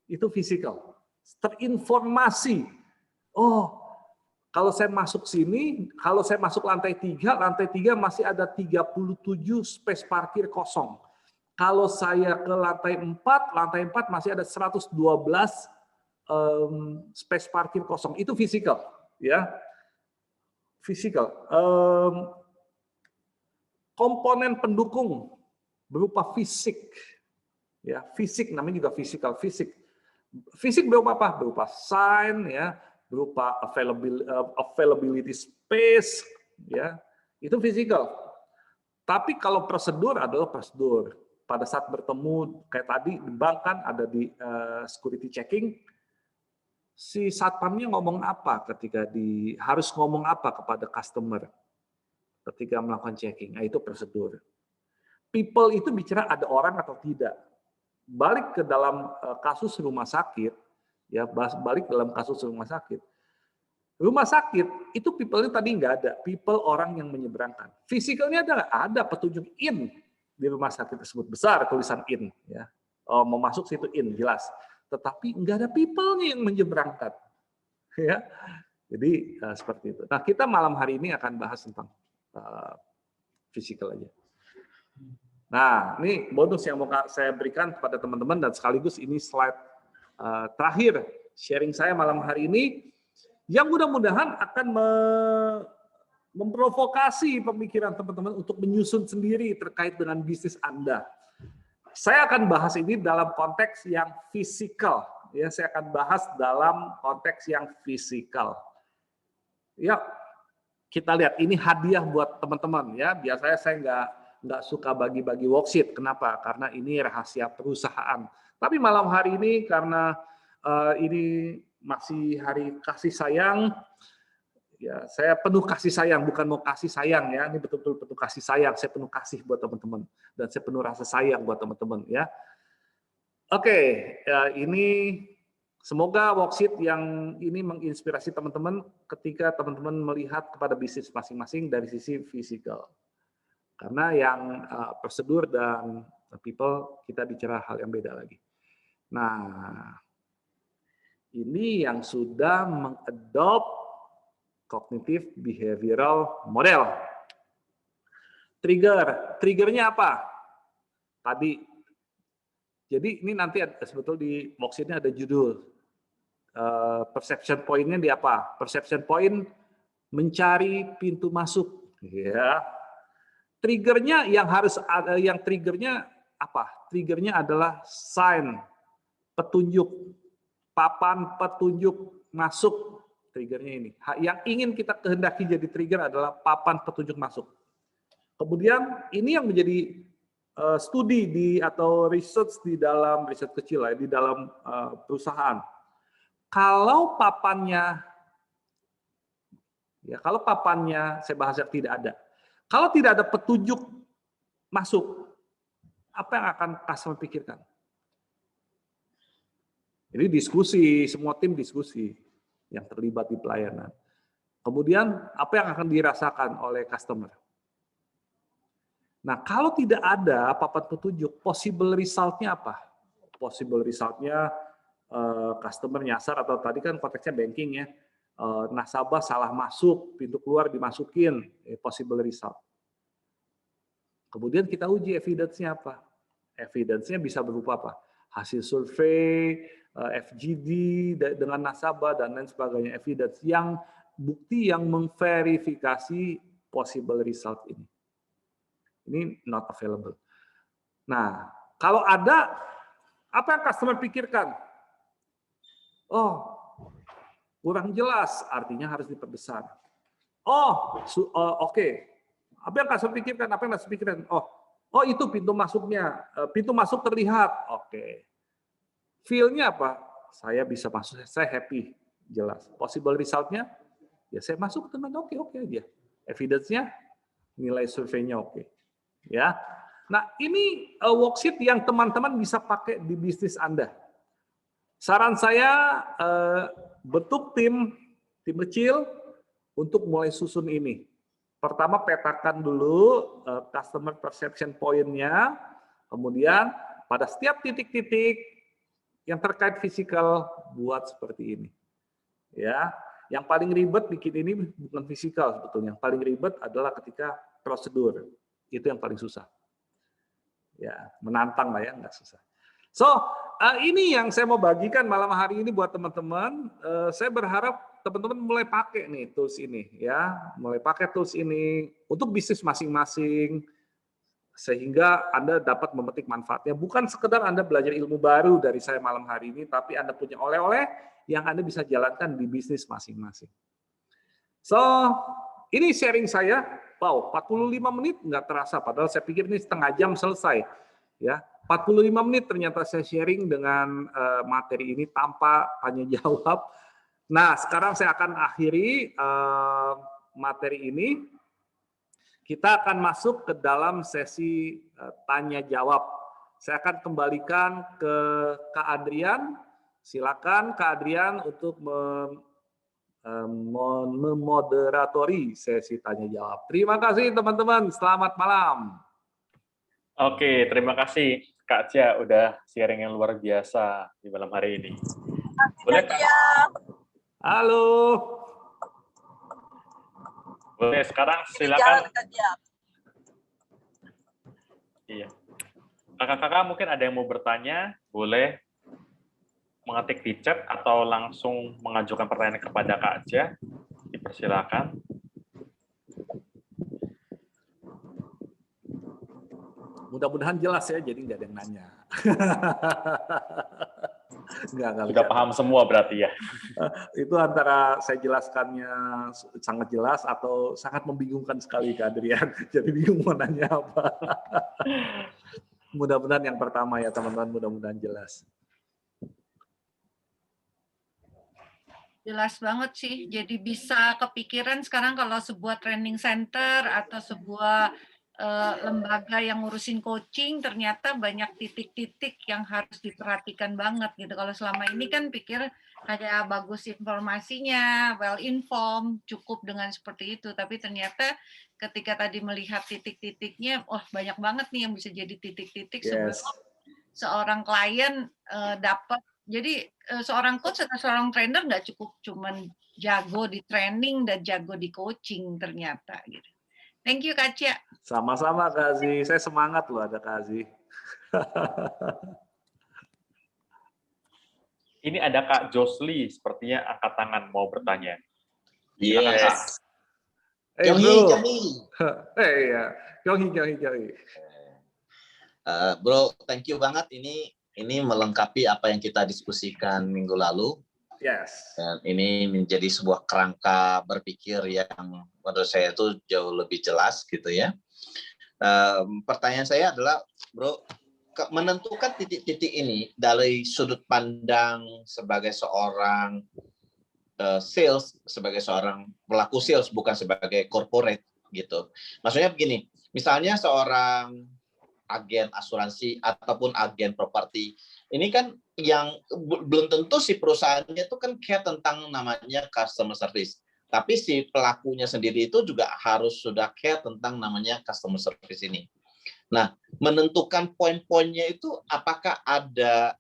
Speaker 1: Itu physical. Terinformasi. Oh, kalau saya masuk sini, kalau saya masuk lantai 3 masih ada 37 space parkir kosong. Kalau saya ke lantai 4 masih ada 112 space parkir kosong. Itu physical, ya. Physical. Komponen pendukung berupa fisik. Ya, fisik namanya juga physical, fisik. Fisik berupa apa? Berupa sign, ya, berupa availability space, ya. Itu physical. Tapi kalau prosedur adalah prosedur. Pada saat bertemu kayak tadi di bank kan ada di security checking, si satpamnya ngomong apa ketika harus ngomong apa kepada customer ketika melakukan checking. Nah, itu prosedur. People itu bicara ada orang atau tidak. Balik ke dalam kasus rumah sakit, ya, balik dalam kasus rumah sakit. Rumah sakit itu people-nya tadi nggak ada. People orang yang menyeberangkan. Physicalnya ada petunjuk in di rumah sakit tersebut, besar tulisan in, ya. Mau masuk situ in jelas. Tetapi nggak ada people-nya yang menyeberangkan, ya. Jadi seperti itu. Nah, kita malam hari ini akan bahas tentang physical aja. Nah, ini bonus yang mau saya berikan kepada teman-teman dan sekaligus ini slide terakhir sharing saya malam hari ini yang mudah-mudahan akan memprovokasi pemikiran teman-teman untuk menyusun sendiri terkait dengan bisnis Anda. Saya akan bahas ini dalam konteks yang fisikal, ya saya akan bahas dalam konteks yang fisikal. Ya, kita lihat ini hadiah buat teman-teman ya. Biasanya saya nggak suka bagi-bagi worksheet. Kenapa? Karena ini rahasia perusahaan. Tapi malam hari ini karena ini masih hari kasih sayang, ya saya penuh kasih sayang, bukan mau kasih sayang ya. Ini betul-betul penuh kasih sayang. Saya penuh kasih buat teman-teman dan saya penuh rasa sayang buat teman-teman ya. Oke, ya, ini semoga worksheet yang ini menginspirasi teman-teman ketika teman-teman melihat kepada bisnis masing-masing dari sisi fisikal. Karena yang prosedur dan people kita bicara hal yang beda lagi. Nah, ini yang sudah mengadopt cognitive behavioral model. Triggernya apa? Tadi. Jadi ini nanti sebetulnya di worksheet-nya ada judul. Perception point-nya di apa? Perception point mencari pintu masuk. Ya. Triggernya yang harus ada, yang triggernya apa? Triggernya adalah sign, petunjuk, papan petunjuk masuk. Triggernya ini. Yang ingin kita kehendaki jadi trigger adalah papan petunjuk masuk. Kemudian ini yang menjadi studi atau research di dalam riset kecil ya, di dalam perusahaan. Kalau papannya saya bahas yang tidak ada. Kalau tidak ada petunjuk masuk, apa yang akan customer pikirkan? Jadi diskusi, semua tim diskusi yang terlibat di pelayanan. Kemudian apa yang akan dirasakan oleh customer? Nah, kalau tidak ada papan petunjuk, possible result-nya apa? Possible result-nya customer nyasar, atau tadi kan konteksnya banking ya, nasabah salah masuk, pintu keluar dimasukin, possible result. Kemudian kita uji evidence-nya apa? Evidence-nya bisa berupa apa? Hasil survei, FGD dengan nasabah, dan lain sebagainya. Evidence yang bukti yang memverifikasi possible result ini. Ini not available. Nah, kalau ada, apa yang customer pikirkan? Oh, kurang jelas, artinya harus diperbesar. Oke. Apa yang customer pikirkan? Apa yang customer pikirkan? Oh itu pintu masuknya. Pintu masuk terlihat. Oke. Feel-nya apa? Saya bisa masuk, saya happy. Jelas. Possible result-nya? Ya saya masuk teman, oke aja. Evidence-nya, nilai surveinya oke. Ya, nah ini worksheet yang teman-teman bisa pakai di bisnis Anda. Saran saya bentuk tim kecil untuk mulai susun ini. Pertama petakan dulu customer perception point-nya, kemudian pada setiap titik-titik yang terkait fisikal buat seperti ini. Ya, yang paling ribet bikin ini bukan fisikal sebetulnya. Yang paling ribet adalah ketika prosedur. Itu yang paling susah. Ya, menantang lah ya, nggak susah. So, ini yang saya mau bagikan malam hari ini buat teman-teman. Saya berharap teman-teman mulai pakai nih tools ini, ya, mulai pakai tools ini untuk bisnis masing-masing, sehingga Anda dapat memetik manfaatnya. Bukan sekedar Anda belajar ilmu baru dari saya malam hari ini, tapi Anda punya oleh-oleh yang Anda bisa jalankan di bisnis masing-masing. So, ini sharing saya. Wow, 45 menit nggak terasa, padahal saya pikir ini setengah jam selesai. Ya, 45 menit ternyata saya sharing dengan materi ini tanpa tanya jawab. Nah, sekarang saya akan akhiri materi ini. Kita akan masuk ke dalam sesi tanya jawab. Saya akan kembalikan ke Kak Adrian. Silakan Kak Adrian untuk memoderatori sesi tanya jawab. Terima kasih teman-teman, selamat malam.
Speaker 2: Oke, terima kasih Kak Cia udah sharing yang luar biasa di malam hari ini. Boleh Kak?
Speaker 1: Halo.
Speaker 2: Boleh sekarang silakan. Iya. Kakak-kakak mungkin ada yang mau bertanya, boleh mengetik di chat atau langsung mengajukan pertanyaan kepada Kak Cia. Dipersilakan.
Speaker 1: Mudah-mudahan jelas ya, jadi nggak ada yang nanya. Nggak
Speaker 2: Sudah
Speaker 1: lihat.
Speaker 2: paham semua berarti ya.
Speaker 1: Itu antara saya jelaskannya sangat jelas atau sangat membingungkan sekali ke Adrian. Jadi bingung mau nanya apa. Mudah-mudahan yang pertama ya teman-teman, mudah-mudahan jelas.
Speaker 3: Jelas banget sih. Jadi bisa kepikiran sekarang kalau sebuah training center atau sebuah lembaga yang ngurusin coaching, ternyata banyak titik-titik yang harus diperhatikan banget gitu. Kalau selama ini kan pikir kayak bagus informasinya, well informed, cukup dengan seperti itu. Tapi ternyata ketika tadi melihat titik-titiknya, wah banyak banget nih yang bisa jadi titik-titik sebelum seorang klien dapat. Jadi seorang coach atau seorang trainer nggak cukup cuman jago di training dan jago di coaching ternyata gitu. Thank you Kak Cia.
Speaker 1: Sama-sama Kak Zi, saya semangat loh ada Kak Zi.
Speaker 2: Ini ada Kak Josli, sepertinya angkat tangan mau bertanya.
Speaker 4: Yes.
Speaker 1: Hey
Speaker 4: Kyonghi,
Speaker 1: bro.
Speaker 4: Kyonghi.
Speaker 1: Ya. Kyonghi.
Speaker 4: Bro, thank you banget. Ini melengkapi apa yang kita diskusikan minggu lalu.
Speaker 1: Yes.
Speaker 4: Dan ini menjadi sebuah kerangka berpikir yang menurut saya itu jauh lebih jelas gitu ya. Pertanyaan saya adalah, bro, menentukan titik-titik ini dari sudut pandang sebagai seorang sales, sebagai seorang pelaku sales, bukan sebagai corporate gitu. Maksudnya begini, misalnya seorang agen asuransi ataupun agen properti, ini kan yang belum tentu si perusahaannya itu kan care tentang namanya customer service, tapi si pelakunya sendiri itu juga harus sudah care tentang namanya customer service ini. Nah, menentukan poin-poinnya itu apakah ada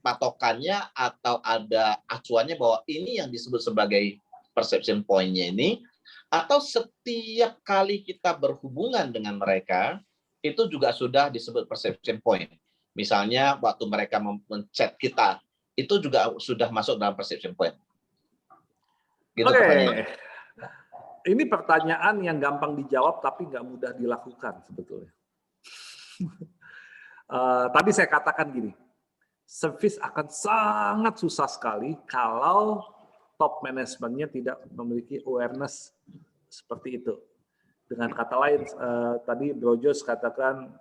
Speaker 4: patokannya atau ada acuannya bahwa ini yang disebut sebagai perception point-nya ini, atau setiap kali kita berhubungan dengan mereka itu juga sudah disebut perception point. Misalnya waktu mereka men-chat kita, itu juga sudah masuk dalam perception point. Gitu.
Speaker 1: Oke. Ini pertanyaan yang gampang dijawab tapi nggak mudah dilakukan sebetulnya. Tadi saya katakan gini, service akan sangat susah sekali kalau top manajemennya tidak memiliki awareness seperti itu. Dengan kata lain, tadi Bro Jos katakan,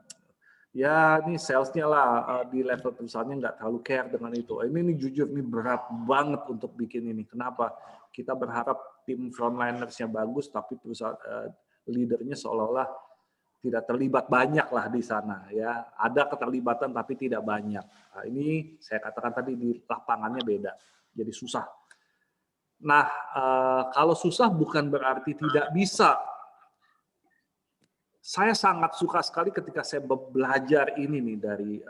Speaker 1: ya ini salesnya lah di level perusahaannya nggak terlalu care dengan itu. Ini jujur, ini berat banget untuk bikin ini. Kenapa? Kita berharap tim frontlinersnya bagus, tapi perusahaan leadernya seolah-olah tidak terlibat banyak lah di sana. Ya, ada keterlibatan tapi tidak banyak. Nah, ini saya katakan tadi di lapangannya beda, jadi susah. Nah, kalau susah bukan berarti tidak bisa. Saya sangat suka sekali ketika saya belajar ini nih dari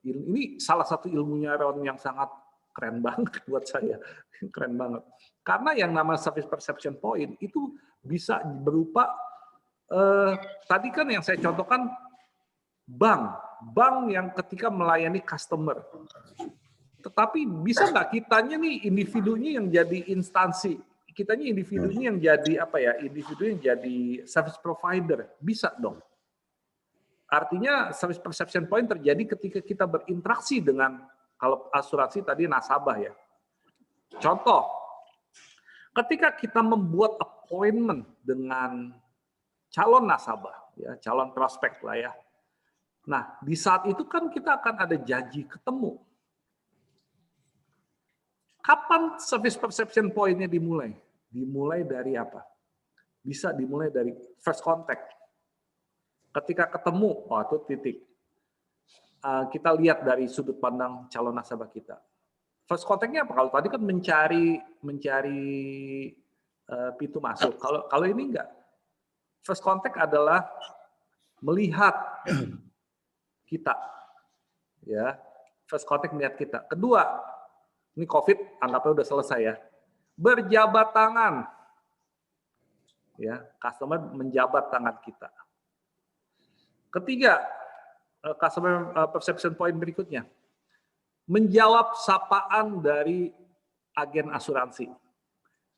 Speaker 1: ini salah satu ilmunya Ron yang sangat keren banget buat saya, keren banget. Karena yang namanya service perception point itu bisa berupa tadi kan yang saya contohkan bank yang ketika melayani customer. Tetapi bisa nggak kitanya nih individunya yang jadi instansi? Kitanya individunya yang jadi apa ya? Individunya yang jadi service provider, bisa dong. Artinya service perception point terjadi ketika kita berinteraksi dengan, kalau asuransi tadi nasabah ya. Contoh, ketika kita membuat appointment dengan calon nasabah, ya calon prospek lah ya. Nah di saat itu kan kita akan ada janji ketemu. Kapan service perception point-nya dimulai? Dimulai dari apa? Bisa dimulai dari first contact. Ketika ketemu, oh itu titik. Kita lihat dari sudut pandang calon nasabah kita. First contact-nya apa? Kalau tadi kan mencari pintu masuk. Kalau ini enggak. First contact adalah melihat kita. Ya. First contact melihat kita. Kedua, ini COVID anggapnya udah selesai ya. Berjabat tangan. Ya, customer menjabat tangan kita. Ketiga, customer perception point berikutnya. Menjawab sapaan dari agen asuransi.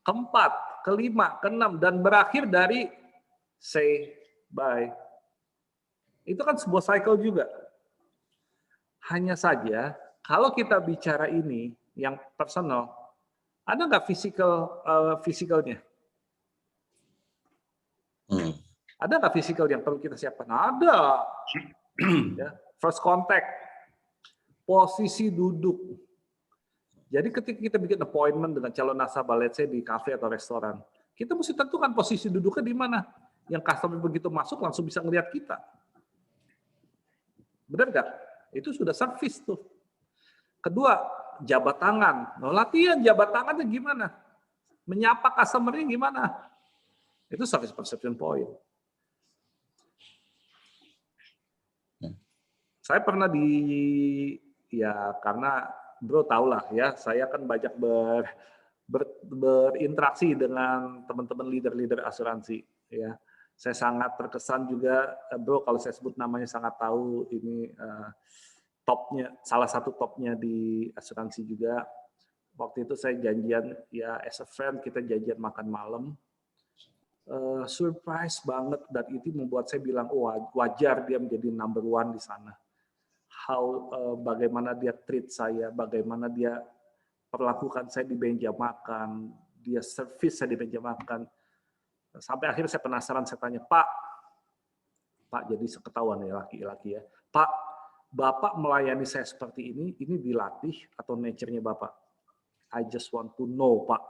Speaker 1: Keempat, kelima, keenam, dan berakhir dari say bye. Itu kan sebuah cycle juga. Hanya saja Kalau kita bicara ini yang personal, ada nggak fisikalnya? Ada nggak fisikal yang perlu kita siapkan? Ada. Ya, first contact, posisi duduk. Jadi ketika kita bikin appointment dengan calon nasabah, let's say di kafe atau restoran, kita mesti tentukan posisi duduknya di mana. Yang customer begitu masuk langsung bisa ngelihat kita. Benar nggak? Itu sudah service tuh. Kedua, jabat tangan. Nah, latihan jabat tangannya gimana? Menyapa customer-nya gimana? Itu service perception point. Saya pernah karena bro tau lah ya, saya kan banyak berinteraksi dengan teman-teman leader-leader asuransi. Ya, saya sangat terkesan juga, bro kalau saya sebut namanya sangat tahu ini topnya, salah satu topnya di asuransi juga. Waktu itu saya janjian ya as a friend, kita janjian makan malam. Surprise banget, dan itu membuat saya bilang wajar dia menjadi number one di sana. Bagaimana dia treat saya, bagaimana dia perlakukan saya di meja makan, dia service saya di meja makan. Sampai akhirnya saya penasaran, saya tanya, Pak, jadi seketahuan ya laki-laki ya, Pak, Bapak melayani saya seperti ini dilatih atau nature-nya Bapak? I just want to know, Pak.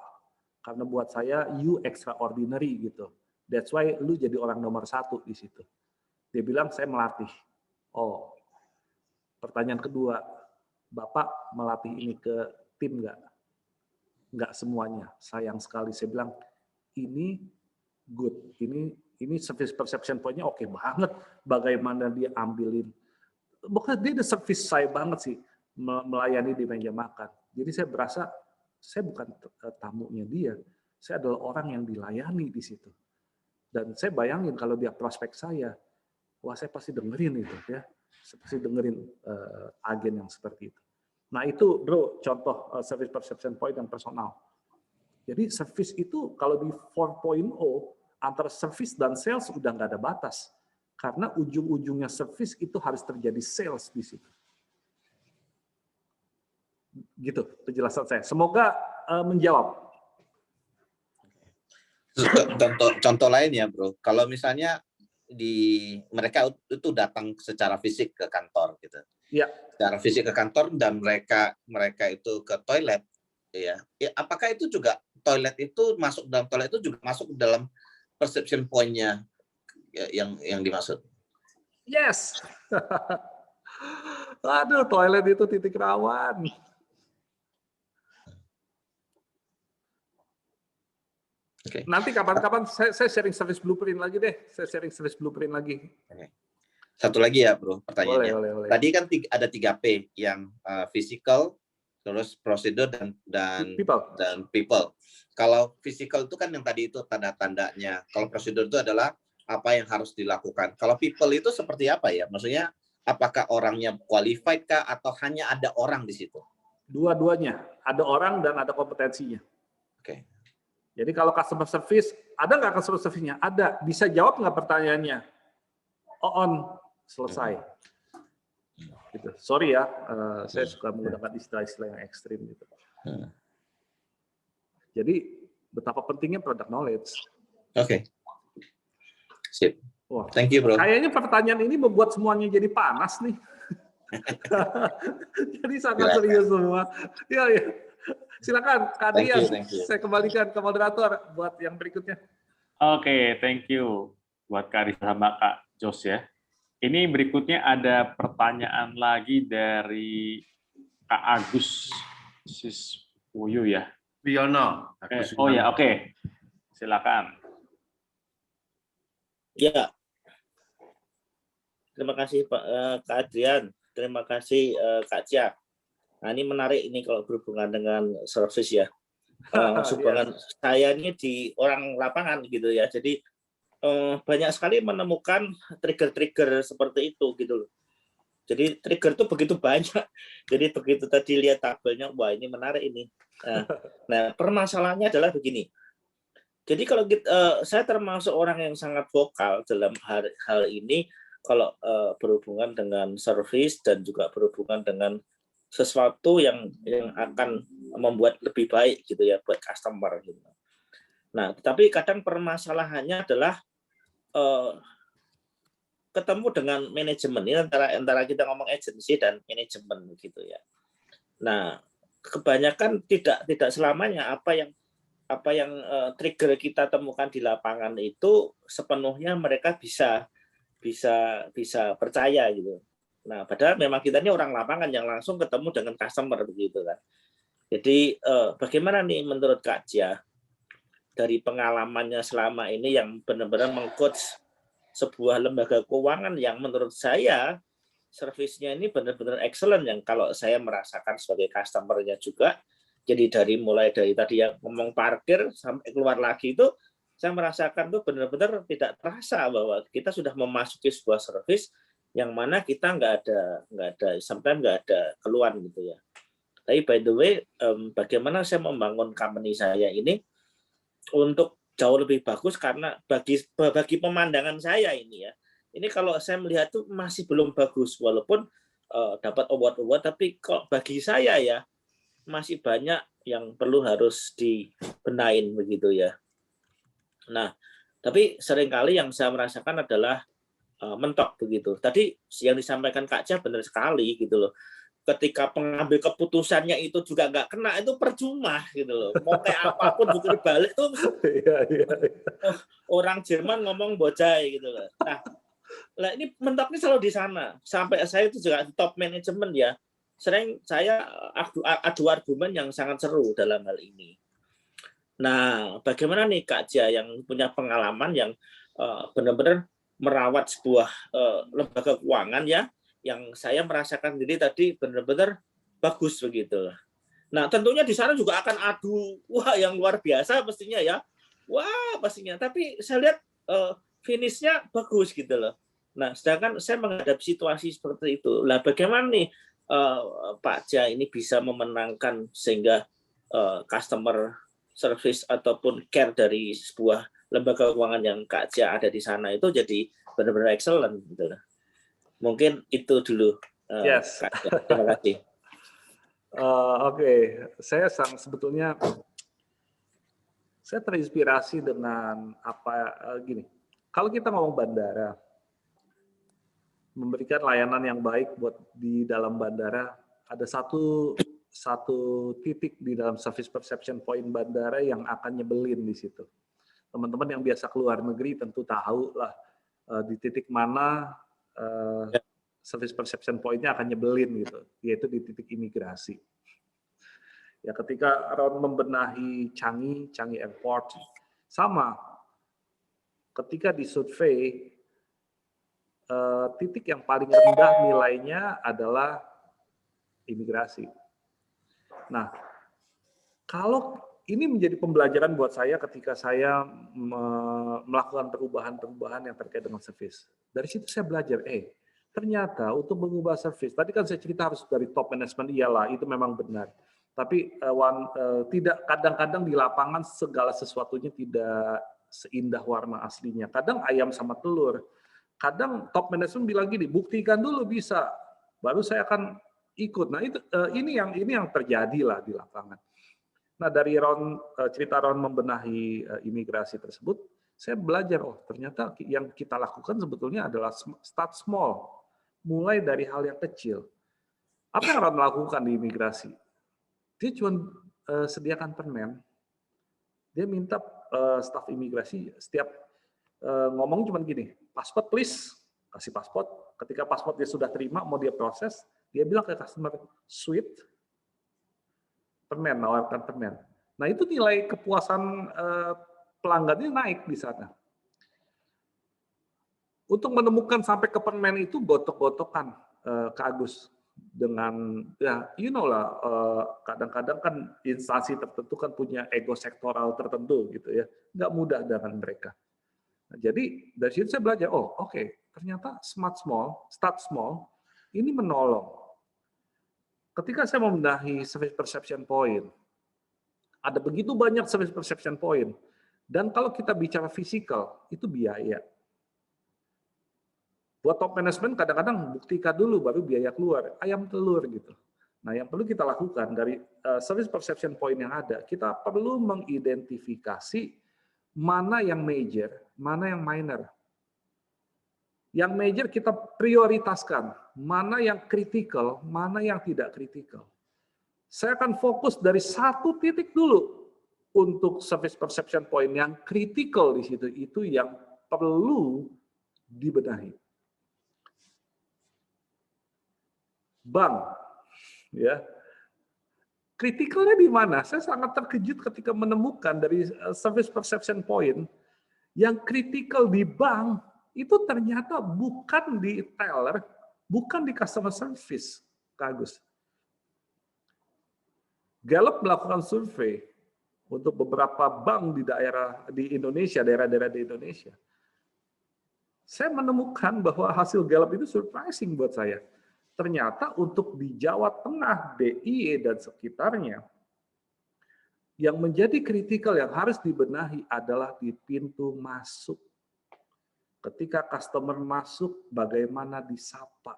Speaker 1: Karena buat saya, you extraordinary gitu. That's why lu jadi orang nomor 1 di situ. Dia bilang, saya melatih. Oh, pertanyaan kedua, Bapak melatih ini ke tim nggak? Nggak semuanya. Sayang sekali. Saya bilang, ini good. Ini service perception point-nya oke banget. Bagaimana dia ambilin. Bukan dia ada service saya banget sih, melayani di meja makan. Jadi saya berasa, saya bukan tamunya dia. Saya adalah orang yang dilayani di situ. Dan saya bayangin kalau dia prospek saya, wah saya pasti dengerin itu ya. Seperti dengerin agen yang seperti itu. Nah itu bro contoh service perception point yang personal. Jadi service itu kalau di 4.0 antara service dan sales udah nggak ada batas. Karena ujung-ujungnya service itu harus terjadi sales di situ. Gitu penjelasan saya. Semoga menjawab.
Speaker 4: Contoh lain ya bro, kalau misalnya mereka itu datang secara fisik ke kantor gitu.
Speaker 1: Ya.
Speaker 4: Secara fisik ke kantor dan mereka itu ke toilet ya. Apakah itu juga toilet itu masuk dalam toilet itu juga masuk dalam perception point-nya yang dimaksud?
Speaker 1: Yes. Aduh, toilet itu titik rawan. Okay. Nanti kapan-kapan saya sharing service blueprint lagi deh. Saya sharing service blueprint lagi.
Speaker 4: Okay. Satu lagi ya bro, pertanyaannya.
Speaker 1: Boleh.
Speaker 4: Tadi kan ada 3P yang physical, terus prosedur dan people. Kalau physical itu kan yang tadi itu tanda-tandanya. Kalau prosedur itu adalah apa yang harus dilakukan. Kalau people itu seperti apa ya? Maksudnya apakah orangnya qualified kah atau hanya ada orang di situ?
Speaker 1: Dua-duanya. Ada orang dan ada kompetensinya.
Speaker 4: Oke. Okay.
Speaker 1: Jadi kalau customer service, ada nggak customer service-nya? Ada. Bisa jawab nggak pertanyaannya? On, selesai. Gitu. Sorry ya, saya suka menggunakan istilah-istilah yang ekstrim gitu. Jadi betapa pentingnya product knowledge.
Speaker 4: Oke. Sip.
Speaker 1: Wah,
Speaker 4: thank you bro.
Speaker 1: Kayaknya pertanyaan ini membuat semuanya jadi panas nih. Jadi sangat serius semua. Ya. Silakan, Kak Adrian. Saya kembalikan ke moderator buat yang berikutnya.
Speaker 2: Oke, thank you buat Kak Arisa sama Kak Jos ya. Ini berikutnya ada pertanyaan lagi dari Kak Agus Siswoyo ya.
Speaker 5: Wiono.
Speaker 2: Oh ya, oke. Silakan.
Speaker 5: Ya. Terima kasih Pak Kak Adrian. Terima kasih Kak Cia. Nah, ini menarik ini kalau berhubungan dengan service ya. Hubungan saya ini di orang lapangan gitu ya. Jadi banyak sekali menemukan trigger-trigger seperti itu gitu loh. Jadi trigger itu begitu banyak. Jadi begitu tadi lihat tabelnya, wah ini menarik ini. Nah, permasalahannya adalah begini. Jadi kalau saya termasuk orang yang sangat vokal dalam hal ini kalau berhubungan dengan service dan juga berhubungan dengan sesuatu yang akan membuat lebih baik gitu ya buat customer gitu. Nah, tapi kadang permasalahannya adalah ketemu dengan manajemen. Ini antara kita ngomong agensi dan manajemen gitu ya. Nah, kebanyakan tidak selamanya apa yang trigger kita temukan di lapangan itu sepenuhnya mereka bisa percaya gitu. Nah, padahal memang kita ini orang lapangan yang langsung ketemu dengan customer begitu kan. Jadi bagaimana nih menurut Kak Jia dari pengalamannya selama ini yang benar-benar mengcoach sebuah lembaga keuangan yang menurut saya servisnya ini benar-benar excellent, yang kalau saya merasakan sebagai customer-nya juga. Jadi mulai dari tadi yang ngomong parkir sampai keluar lagi itu saya merasakan tuh benar-benar tidak terasa bahwa kita sudah memasuki sebuah servis yang mana kita nggak ada sometimes nggak ada keluhan gitu ya. Tapi by the way, bagaimana saya membangun company saya ini untuk jauh lebih bagus, karena bagi pemandangan saya ini ya, ini kalau saya melihat tuh masih belum bagus walaupun dapat award, tapi kok bagi saya ya masih banyak yang perlu harus dibenahin begitu ya. Nah, tapi seringkali yang saya merasakan adalah mentok begitu. Tadi yang disampaikan Kak Cia benar sekali gitu loh. Ketika pengambil keputusannya itu juga nggak kena, itu percuma gitu loh. Mau kayak apapun putar balik tuh orang Jerman ngomong bocai gitu loh. Nah, ini mentoknya selalu di sana. Sampai saya itu juga top manajemen ya. Sering saya adu argumen yang sangat seru dalam hal ini. Nah, bagaimana nih Kak Jia yang punya pengalaman yang benar-benar merawat sebuah lembaga keuangan ya, yang saya merasakan diri tadi benar-benar bagus begitu. Nah, tentunya di sana juga akan adu, wah yang luar biasa pastinya ya, wah pastinya. Tapi saya lihat finishnya bagus gitu loh. Nah, sedangkan saya menghadapi situasi seperti itu. Lah, bagaimana nih Pak Jia ini bisa memenangkan sehingga customer service ataupun care dari sebuah lembaga keuangan yang Kak Jia ada di sana itu jadi benar-benar excellent gitu loh. Mungkin itu dulu.
Speaker 1: Yes.
Speaker 5: Kak Jia. Terima kasih.
Speaker 1: Oke. Saya sebetulnya saya terinspirasi dengan gini. Kalau kita ngomong bandara, memberikan layanan yang baik buat di dalam bandara, ada satu titik di dalam service perception point bandara yang akan nyebelin di situ. Teman-teman yang biasa keluar negeri tentu tahu lah di titik mana service perception point-nya akan nyebelin gitu, yaitu di titik imigrasi. Ya, ketika Ron membenahi Changi Airport, sama. Ketika di survei, titik yang paling rendah nilainya adalah imigrasi. Nah, kalau ini menjadi pembelajaran buat saya ketika saya melakukan perubahan-perubahan yang terkait dengan service. Dari situ saya belajar, ternyata untuk mengubah service, tadi kan saya cerita harus dari top management, iyalah itu memang benar. Tapi tidak, kadang-kadang di lapangan segala sesuatunya tidak seindah warna aslinya. Kadang ayam sama telur. Kadang top management bilang gini, buktikan dulu bisa, baru saya akan ikut. Nah ini yang terjadi lah di lapangan. Nah dari cerita Ron membenahi imigrasi tersebut, saya belajar ternyata yang kita lakukan sebetulnya adalah start small, mulai dari hal yang kecil. Apa yang Ron lakukan di imigrasi? Dia cuma sediakan permen. Dia minta staf imigrasi setiap ngomong cuma gini, pasport please, kasih pasport. Ketika pasport dia sudah terima, mau dia proses, dia bilang ke customer, sweet, permen, nawarkan permen. Nah itu nilai kepuasan pelanggannya naik di sana. Untuk menemukan sampai ke permen itu gotok-gotokan Kak Agus. Dengan, ya you know lah, kadang-kadang kan instansi tertentu kan punya ego sektoral tertentu gitu ya, nggak mudah dengan mereka. Jadi dari situ saya belajar, oke, ternyata start small, ini menolong. Ketika saya membenahi service perception point, ada begitu banyak service perception point, dan kalau kita bicara fisikal, itu biaya. Buat top management kadang-kadang buktikan dulu baru biaya keluar, ayam telur gitu. Nah, yang perlu kita lakukan dari service perception point yang ada, kita perlu mengidentifikasi mana yang major, mana yang minor. Yang major kita prioritaskan, mana yang critical, mana yang tidak critical. Saya akan fokus dari satu titik dulu untuk service perception point yang critical di situ, itu yang perlu dibenahi. Bank, ya, kritikalnya di mana? Saya sangat terkejut ketika menemukan dari service perception point yang kritikal di bank itu ternyata bukan di teller, bukan di customer service, Kak Agus. Gallup melakukan survei untuk beberapa bank di Indonesia, daerah-daerah di Indonesia. Saya menemukan bahwa hasil Gallup itu surprising buat saya. Ternyata untuk di Jawa Tengah, DIY dan sekitarnya, yang menjadi kritikal yang harus dibenahi adalah di pintu masuk. Ketika customer masuk, bagaimana disapa.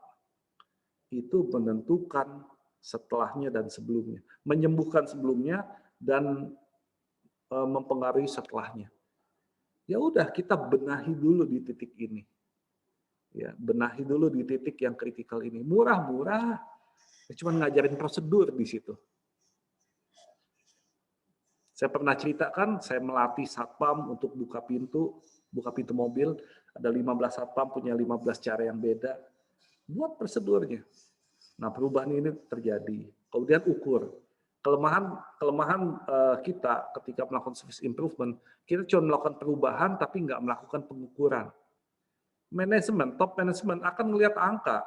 Speaker 1: Itu menentukan setelahnya dan sebelumnya. Menyembuhkan sebelumnya dan mempengaruhi setelahnya. Ya udah, kita benahi dulu di titik ini. Ya, benahi dulu di titik yang kritikal ini. Murah-murah, cuma ngajarin prosedur di situ. Saya pernah ceritakan, saya melatih satpam untuk buka pintu mobil. Ada 15 satpam punya 15 cara yang beda. Buat prosedurnya. Nah, perubahan ini terjadi. Kemudian ukur. Kelemahan kita ketika melakukan service improvement, kita cuma melakukan perubahan tapi nggak melakukan pengukuran. Manajemen, top management akan melihat angka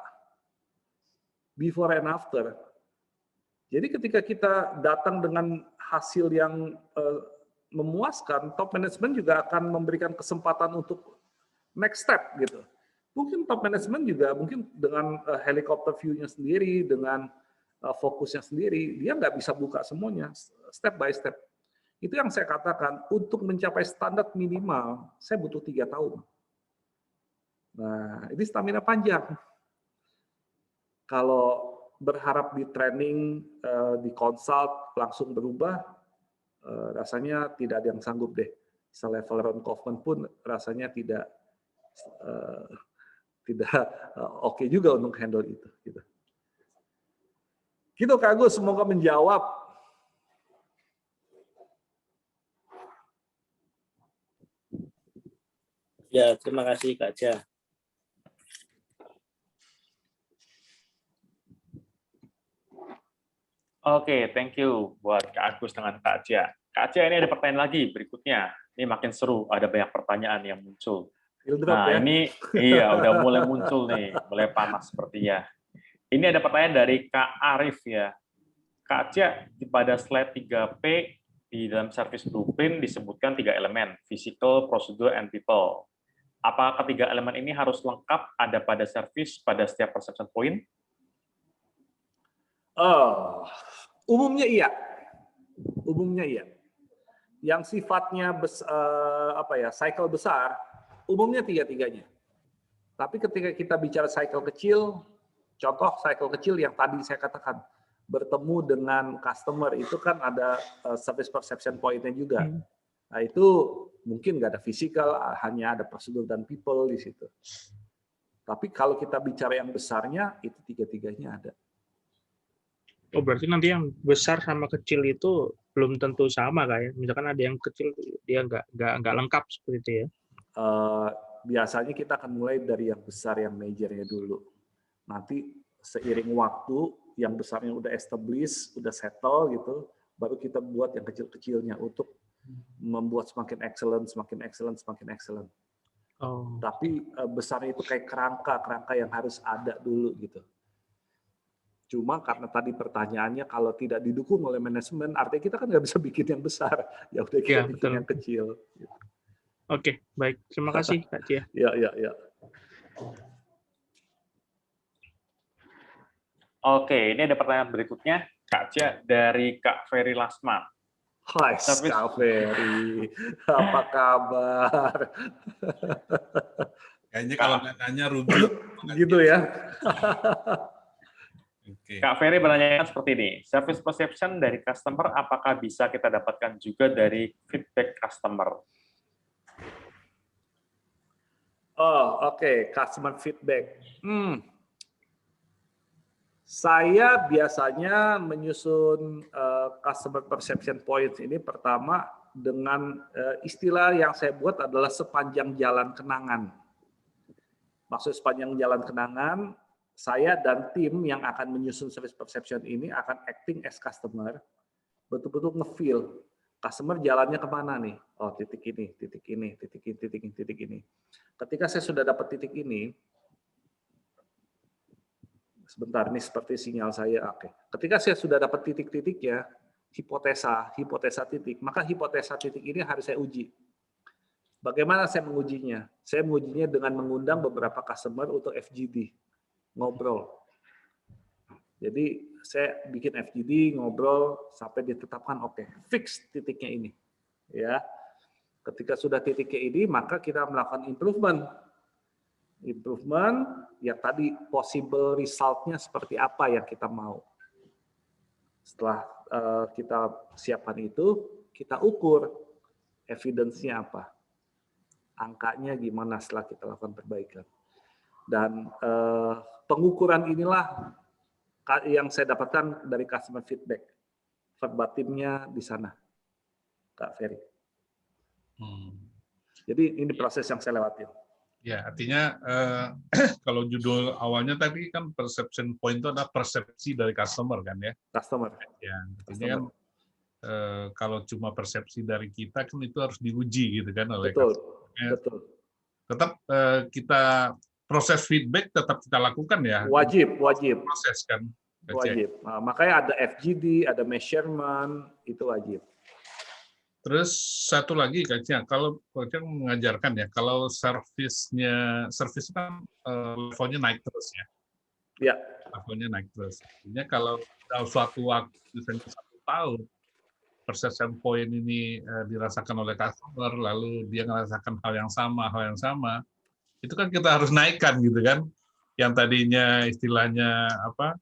Speaker 1: before and after. Jadi ketika kita datang dengan hasil yang memuaskan, top management juga akan memberikan kesempatan untuk next step gitu. Mungkin top management juga mungkin dengan helikopter view-nya sendiri, dengan fokusnya sendiri, dia nggak bisa buka semuanya, step by step. Itu yang saya katakan, untuk mencapai standar minimal, saya butuh 3 tahun. Nah, ini stamina panjang. Kalau berharap di training, di consult, langsung berubah, rasanya tidak ada yang sanggup deh. Selevel Ron Kaufman pun rasanya tidak oke juga untuk handle itu. Gitu Kak Agus, semoga menjawab.
Speaker 5: Ya, terima kasih Kak Cia.
Speaker 2: Oke, thank you buat Kak Agus dengan Kak Cia. Kak Cia, ini ada pertanyaan lagi berikutnya. Ini makin seru, ada banyak pertanyaan yang muncul. Nah, ini iya udah mulai muncul nih, mulai panas sepertinya. Ini ada pertanyaan dari Kak Arif ya. Kak Cia, pada slide 3P di dalam service blueprint disebutkan 3 elemen, physical, procedural, and people. Apakah ketiga elemen ini harus lengkap ada pada service pada setiap perception point?
Speaker 1: Umumnya iya. Umumnya iya. Yang sifatnya cycle besar, umumnya 3-tiganya. Tapi ketika kita bicara cycle kecil, contoh cycle kecil yang tadi saya katakan, bertemu dengan customer itu kan ada service perception point-nya juga. Nah, itu mungkin nggak ada physical, hanya ada prosedur dan people di situ. Tapi kalau kita bicara yang besarnya, itu 3-tiganya ada.
Speaker 6: Oh, berarti nanti yang besar sama kecil itu belum tentu sama kayak. Misalkan ada yang kecil dia nggak lengkap seperti itu ya.
Speaker 1: Biasanya kita akan mulai dari yang besar, yang majornya dulu. Nanti seiring waktu yang besarnya udah established, udah settle gitu, baru kita buat yang kecil-kecilnya untuk membuat semakin excellent.
Speaker 6: Oh.
Speaker 1: Tapi besarnya itu kayak kerangka yang harus ada dulu gitu. Cuma karena tadi pertanyaannya kalau tidak didukung oleh manajemen, artinya kita kan nggak bisa bikin yang besar. Ya udah kita bikin yang kecil. Gitu.
Speaker 6: Oke, baik. Terima kasih Kak Cia.
Speaker 1: Ya.
Speaker 2: Oke, ini ada pertanyaan berikutnya, Kak Cia, dari Kak Ferry Lasma.
Speaker 1: Hai, Kak Ferry. Apa kabar?
Speaker 7: Kayaknya kalau nggak nanya rugi.
Speaker 1: Gitu ya.
Speaker 7: Oke.
Speaker 2: Kak Ferry bertanya seperti ini, service perception dari customer apakah bisa kita dapatkan juga dari feedback customer?
Speaker 1: Oh, oke, customer feedback. Saya biasanya menyusun customer perception points ini pertama dengan istilah yang saya buat adalah sepanjang jalan kenangan. Maksud sepanjang jalan kenangan, saya dan tim yang akan menyusun service perception ini akan acting as customer, betul-betul nge-feel customer jalannya kemana nih? Oh, titik ini, titik ini, titik ini, titik ini, titik ini. Ketika saya sudah dapat titik ini, sebentar, ini seperti sinyal saya. Oke. Ketika saya sudah dapat titik-titiknya, hipotesa titik, maka hipotesa titik ini harus saya uji. Bagaimana saya mengujinya? Saya mengujinya dengan mengundang beberapa customer untuk FGD, ngobrol. Jadi saya bikin FGD, ngobrol sampai ditetapkan oke, fix titiknya ini. Ya. Ketika sudah titiknya ini, maka kita melakukan improvement yang tadi possible result-nya seperti apa yang kita mau. Setelah kita siapkan itu, kita ukur evidence-nya apa. Angkanya gimana setelah kita lakukan perbaikan. Dan pengukuran inilah yang saya dapatkan dari customer feedback. Verbatimnya di sana, Kak Ferry. Jadi ini proses yang saya lewati.
Speaker 7: Ya, artinya kalau judul awalnya tadi kan perception point itu adalah persepsi dari customer kan ya.
Speaker 1: Customer.
Speaker 7: Ya, artinya kan kalau cuma persepsi dari kita kan itu harus diuji gitu kan oleh customer.
Speaker 1: Betul.
Speaker 7: Tetap kita proses feedback tetap kita lakukan ya.
Speaker 1: Wajib.
Speaker 7: Proses kan.
Speaker 1: Wajib. Nah, makanya ada FGD, ada measurement, itu wajib.
Speaker 7: Terus satu lagi Kak Cia, kalau Kak Cia mengajarkan ya, kalau service kan levelnya naik terus ya.
Speaker 1: Ya.
Speaker 7: Levelnya naik terus. Artinya kalau dalam suatu waktu, misalnya 1 tahun, perception point ini dirasakan oleh customer, lalu dia merasakan hal yang sama, itu kan kita harus naikkan gitu kan. Yang tadinya istilahnya apa?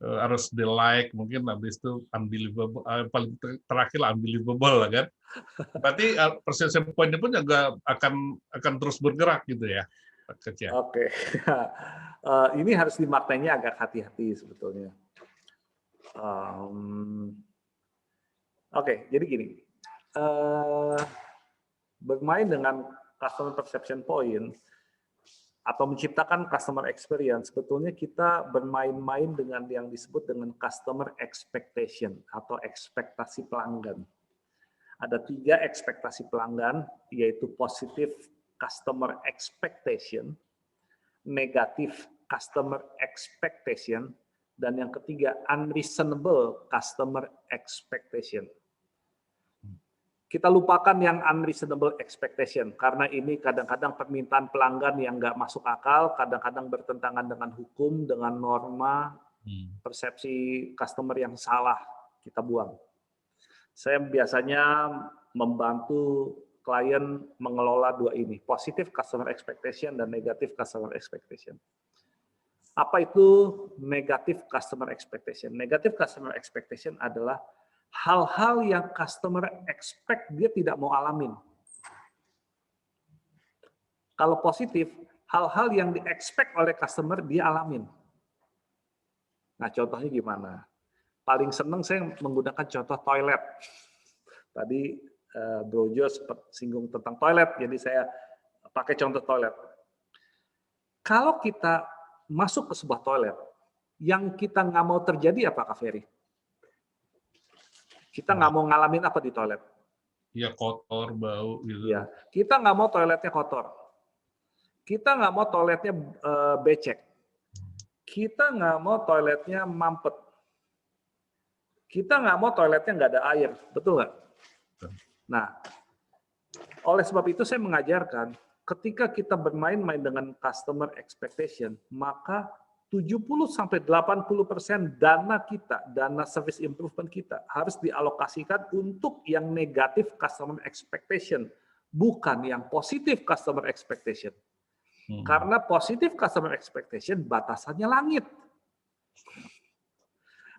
Speaker 7: Harus di-like, mungkin habis itu unbelievable, paling terakhir unbelievable lah kan. Berarti perception point-nya pun juga akan terus bergerak gitu ya.
Speaker 1: Oke. Ini harus dimaknainya agak hati-hati sebetulnya. Oke, jadi gini. Bermain dengan customer perception point atau menciptakan customer experience, sebetulnya kita bermain-main dengan yang disebut dengan customer expectation atau ekspektasi pelanggan. Ada 3 ekspektasi pelanggan, yaitu positive customer expectation, negative customer expectation, dan yang ketiga unreasonable customer expectation. Kita lupakan yang unreasonable expectation, karena ini kadang-kadang permintaan pelanggan yang nggak masuk akal, kadang-kadang bertentangan dengan hukum, dengan norma, persepsi customer yang salah, kita buang. Saya biasanya membantu klien mengelola 2 ini, positive customer expectation dan negative customer expectation. Apa itu negative customer expectation? Negative customer expectation adalah hal-hal yang customer expect dia tidak mau alamin. Kalau positif, hal-hal yang di-expect oleh customer dia alamin. Nah, contohnya gimana? Paling senang saya menggunakan contoh toilet. Tadi Bro Jo singgung tentang toilet, jadi saya pakai contoh toilet. Kalau kita masuk ke sebuah toilet, yang kita nggak mau terjadi apa, Kak Ferry? Kita nggak mau ngalamin apa di toilet?
Speaker 7: Ya kotor, bau gitu.
Speaker 1: Ya, kita nggak mau toiletnya kotor. Kita nggak mau toiletnya becek. Kita nggak mau toiletnya mampet. Kita nggak mau toiletnya nggak ada air, betul nggak? Nah, oleh sebab itu saya mengajarkan, ketika kita bermain-main dengan customer expectation, maka 70-80% dana kita, dana service improvement kita harus dialokasikan untuk yang negatif customer expectation, bukan yang positif customer expectation. Karena positif customer expectation batasannya langit.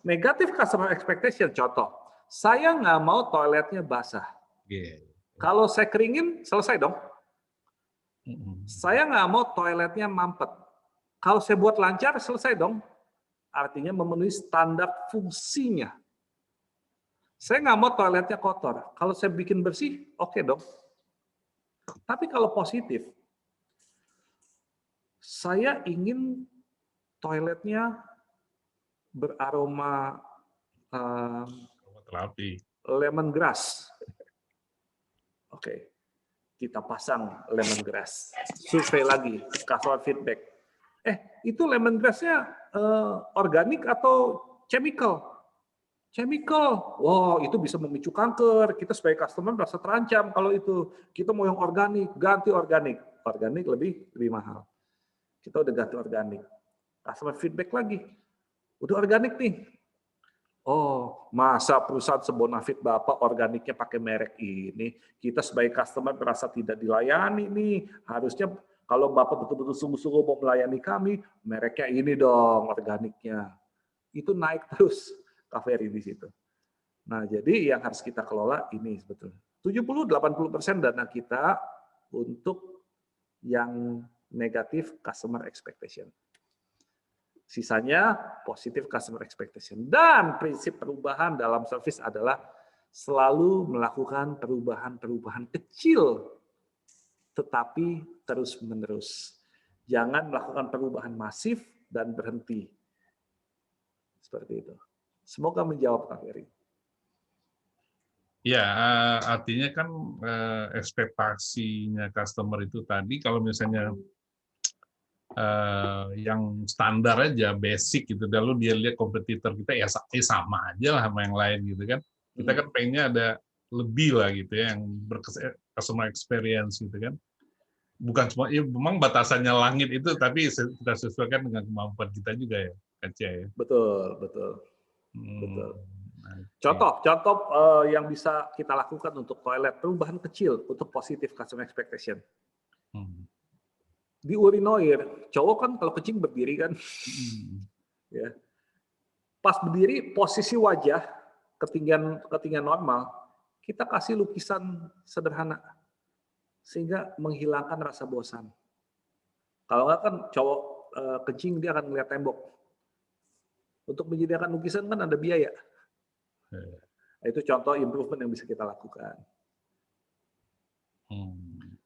Speaker 1: Negatif customer expectation, contoh, saya nggak mau toiletnya basah.
Speaker 7: Iya.
Speaker 1: Kalau saya keringin, selesai dong.
Speaker 7: Mm-mm.
Speaker 1: Saya nggak mau toiletnya mampet. Kalau saya buat lancar, selesai dong. Artinya memenuhi standar fungsinya. Saya nggak mau toiletnya kotor. Kalau saya bikin bersih, oke dong. Tapi kalau positif, saya ingin toiletnya beraroma
Speaker 7: Terapi.
Speaker 1: lemongrass. Oke, kita pasang lemongrass. Survei lagi, customer feedback. Itu lemongrass-nya organik atau chemical? Chemical. Wow, itu bisa memicu kanker. Kita sebagai customer merasa terancam kalau itu. Kita mau yang organik, ganti organik. Organik lebih mahal. Kita udah ganti organik. Customer feedback lagi. Udah organik nih. Oh, masa perusahaan sebonafit Bapak organiknya pakai merek ini? Kita sebagai customer merasa tidak dilayani nih. Harusnya kalau Bapak betul-betul sungguh-sungguh mau melayani kami, mereknya ini dong organiknya. Itu naik terus Kaveri di situ. Nah, jadi yang harus kita kelola ini sebetulnya. 70-80% dana kita untuk yang negatif customer expectation. Sisanya positif customer expectation. Dan prinsip perubahan dalam service adalah selalu melakukan perubahan-perubahan kecil tetapi terus-menerus. Jangan melakukan perubahan masif dan berhenti. Seperti itu. Semoga menjawab, Kak Ferry.
Speaker 7: Ya, artinya kan ekspektasinya customer itu tadi, kalau misalnya yang standar aja, basic gitu, lalu dia lihat kompetitor kita, ya sama aja lah sama yang lain gitu kan. Kita kan pengennya ada lebih lah gitu ya, yang customer experience gitu kan. Bukan cuma, ya memang batasannya langit itu, tapi kita sesuaikan dengan kemampuan kita juga ya, Kacia ya.
Speaker 1: Betul. Betul. Contoh yang bisa kita lakukan untuk toilet, perubahan kecil untuk positif customer expectation. Di urinoir, cowok kan kalau kencing berdiri kan, ya. Pas berdiri, posisi wajah ketinggian normal, kita kasih lukisan sederhana sehingga menghilangkan rasa bosan. Kalau nggak kan cowok kencing dia akan melihat tembok. Untuk menyediakan lukisan kan ada biaya. Itu contoh improvement yang bisa kita lakukan.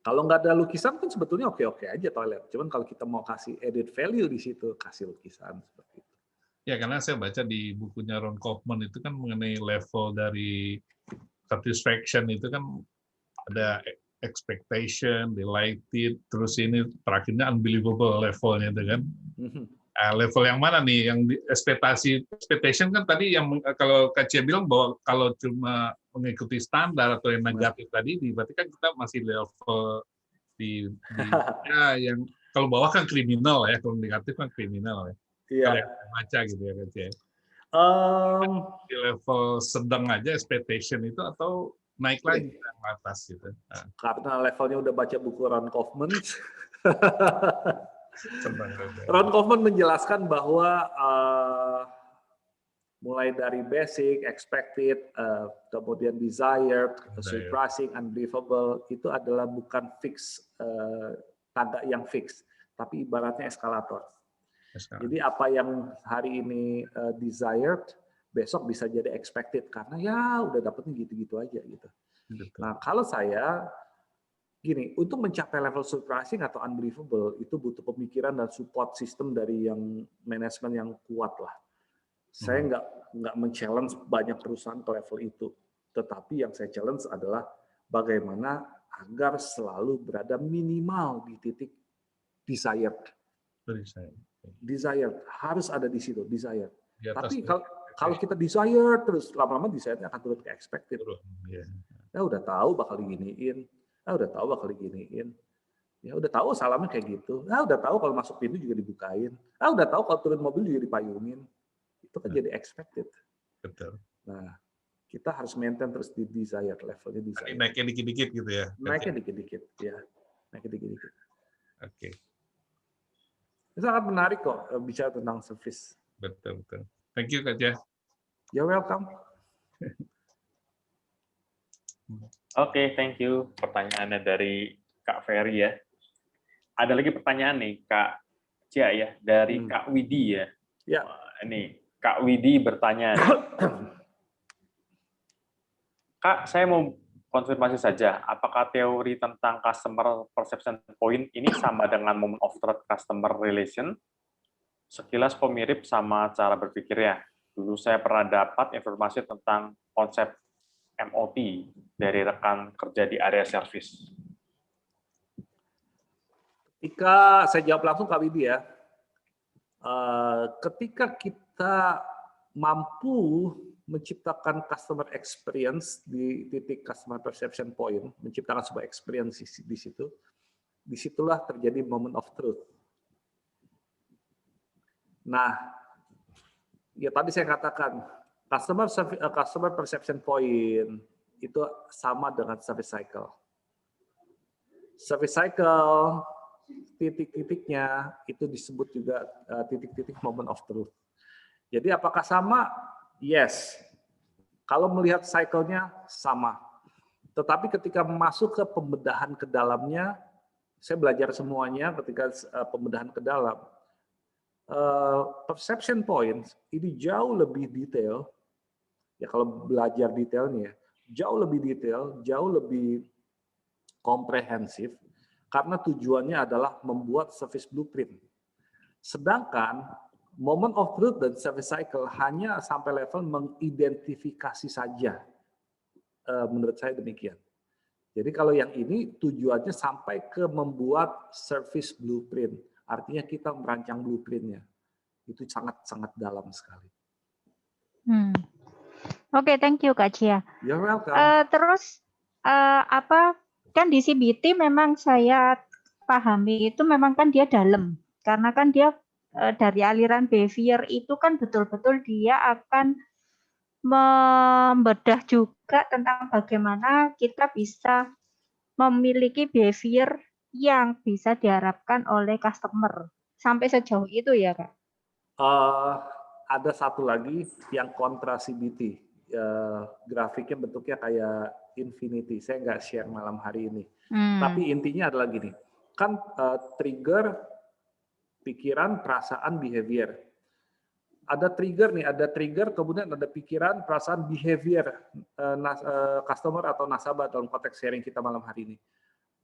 Speaker 1: Kalau nggak ada lukisan kan sebetulnya oke-oke aja toilet. Cuman kalau kita mau kasih added value di situ, kasih lukisan seperti itu.
Speaker 7: Ya, karena saya baca di bukunya Ron Kaufman itu kan mengenai level dari satisfaction itu kan ada expectation, delighted, terus ini terakhirnya unbelievable levelnya itu kan. Level yang mana nih? Yang expectation kan tadi yang kalau Kak Cia bilang bahwa kalau cuma mengikuti standar atau yang negatif tadi, berarti kan kita masih level di ya, yang kalau bawah kan kriminal ya, kalau negatif kan kriminal ya.
Speaker 1: Iya.
Speaker 7: Kalau yang baca gitu ya Kak Cia. Di level sedang aja expectation itu atau naik lagi ke atas gitu.
Speaker 1: Karena levelnya udah baca buku Ron Kaufman. Ron Kaufman menjelaskan bahwa mulai dari basic, expected, kemudian desired, surprising, unbelievable, itu adalah bukan fix, tanda yang fix, tapi ibaratnya eskalator. Jadi apa yang hari ini desired, besok bisa jadi expected, karena ya udah dapetnya gitu-gitu aja gitu. Nah kalau saya, gini, untuk mencapai level surprising atau unbelievable itu butuh pemikiran dan support system dari yang manajemen yang kuat lah. Saya nggak men-challenge banyak perusahaan ke level itu, tetapi yang saya challenge adalah bagaimana agar selalu berada minimal di titik desired. Desired harus ada di situ, desired. Tapi kalau kita desired terus lama-lama desirednya akan turun ke expected. Ya udah tahu bakal diginiin. Udah tahu bakal diginiin. Ya udah tahu salamnya kayak gitu. Udah tahu kalau masuk pintu juga dibukain. Udah tahu kalau turun mobil juga dipayungin. Itu kan jadi expected.
Speaker 7: Betul.
Speaker 1: Nah, kita harus maintain terus di desired levelnya desired.
Speaker 7: Naiknya dikit-dikit gitu ya.
Speaker 1: Naiknya dikit-dikit, ya. Naiknya dikit-dikit.
Speaker 7: Oke.
Speaker 1: Itu sangat menarik kok bicara tentang service.
Speaker 7: Betul. Thank you Kak Cia.
Speaker 1: You're welcome.
Speaker 2: Oke, thank you. Pertanyaannya dari Kak Ferry ya. Ada lagi pertanyaan nih, Kak Cia ya, dari Kak Widi ya.
Speaker 1: Ya.
Speaker 2: Ini Kak Widi bertanya, Kak, saya mau konfirmasi saja, apakah teori tentang customer perception point ini sama dengan moment of truth customer relation? Sekilas kok mirip sama cara berpikirnya. Dulu saya pernah dapat informasi tentang konsep MOT dari rekan kerja di area service.
Speaker 1: Ketika saya jawab langsung Kak Widi ya, ketika kita mampu menciptakan customer experience di titik customer perception point, menciptakan sebuah experience di situ, disitulah terjadi moment of truth. Nah, ya tadi saya katakan customer perception point itu sama dengan service cycle. Service cycle titik-titiknya itu disebut juga titik-titik moment of truth. Jadi apakah sama? Yes. Kalau melihat cycle-nya sama. Tetapi ketika masuk ke pembedahan ke dalamnya, saya belajar semuanya ketika pembedahan ke dalam. Perception point ini jauh lebih detail. Ya kalau belajar detailnya, jauh lebih detail, jauh lebih komprehensif. Karena tujuannya adalah membuat service blueprint. Sedangkan moment of truth dan service cycle hanya sampai level mengidentifikasi saja. Menurut saya demikian. Jadi kalau yang ini tujuannya sampai ke membuat service blueprint. Artinya kita merancang blueprintnya. Itu sangat-sangat dalam sekali.
Speaker 8: Oke, thank you Kak Cia.
Speaker 1: You're welcome.
Speaker 8: Terus kan di CBT memang saya pahami itu memang kan dia dalam. Karena kan dia dari aliran behavior itu kan betul-betul dia akan membedah juga tentang bagaimana kita bisa memiliki behavior yang bisa diharapkan oleh customer. Sampai sejauh itu ya, Kak?
Speaker 1: Ada satu lagi yang kontra CBT. Grafiknya bentuknya kayak infinity. Saya nggak share malam hari ini. Tapi intinya adalah gini. Kan trigger pikiran, perasaan, behavior. Ada trigger nih, ada trigger, kemudian ada pikiran, perasaan, behavior customer atau nasabah dalam konteks sharing kita malam hari ini.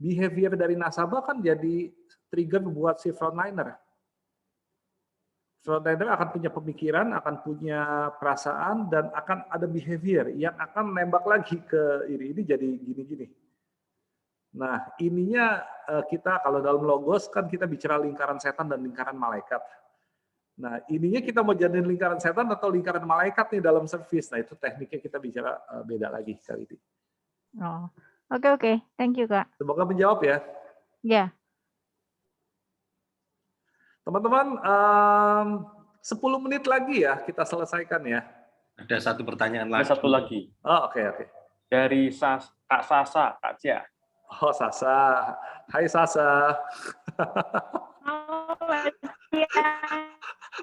Speaker 1: Behavior dari nasabah kan jadi trigger buat si frontliner. Frontliner akan punya pemikiran, akan punya perasaan, dan akan ada behavior yang akan nembak lagi ke ini jadi gini-gini. Nah, ininya kita kalau dalam logos kan kita bicara lingkaran setan dan lingkaran malaikat. Nah, ininya kita mau jadiin lingkaran setan atau lingkaran malaikat nih dalam service. Nah, itu tekniknya kita bicara beda lagi kali ini.
Speaker 8: Oh, oke. Thank you, Kak.
Speaker 1: Semoga menjawab ya.
Speaker 8: Ya.
Speaker 1: Teman-teman, 10 menit lagi ya kita selesaikan ya.
Speaker 9: Ada satu pertanyaan lagi.
Speaker 2: Ada satu lagi.
Speaker 1: Oh, oke.
Speaker 2: Dari Kak Sasa, Kak Cia.
Speaker 1: Oh, Sasa. Hai Sasa.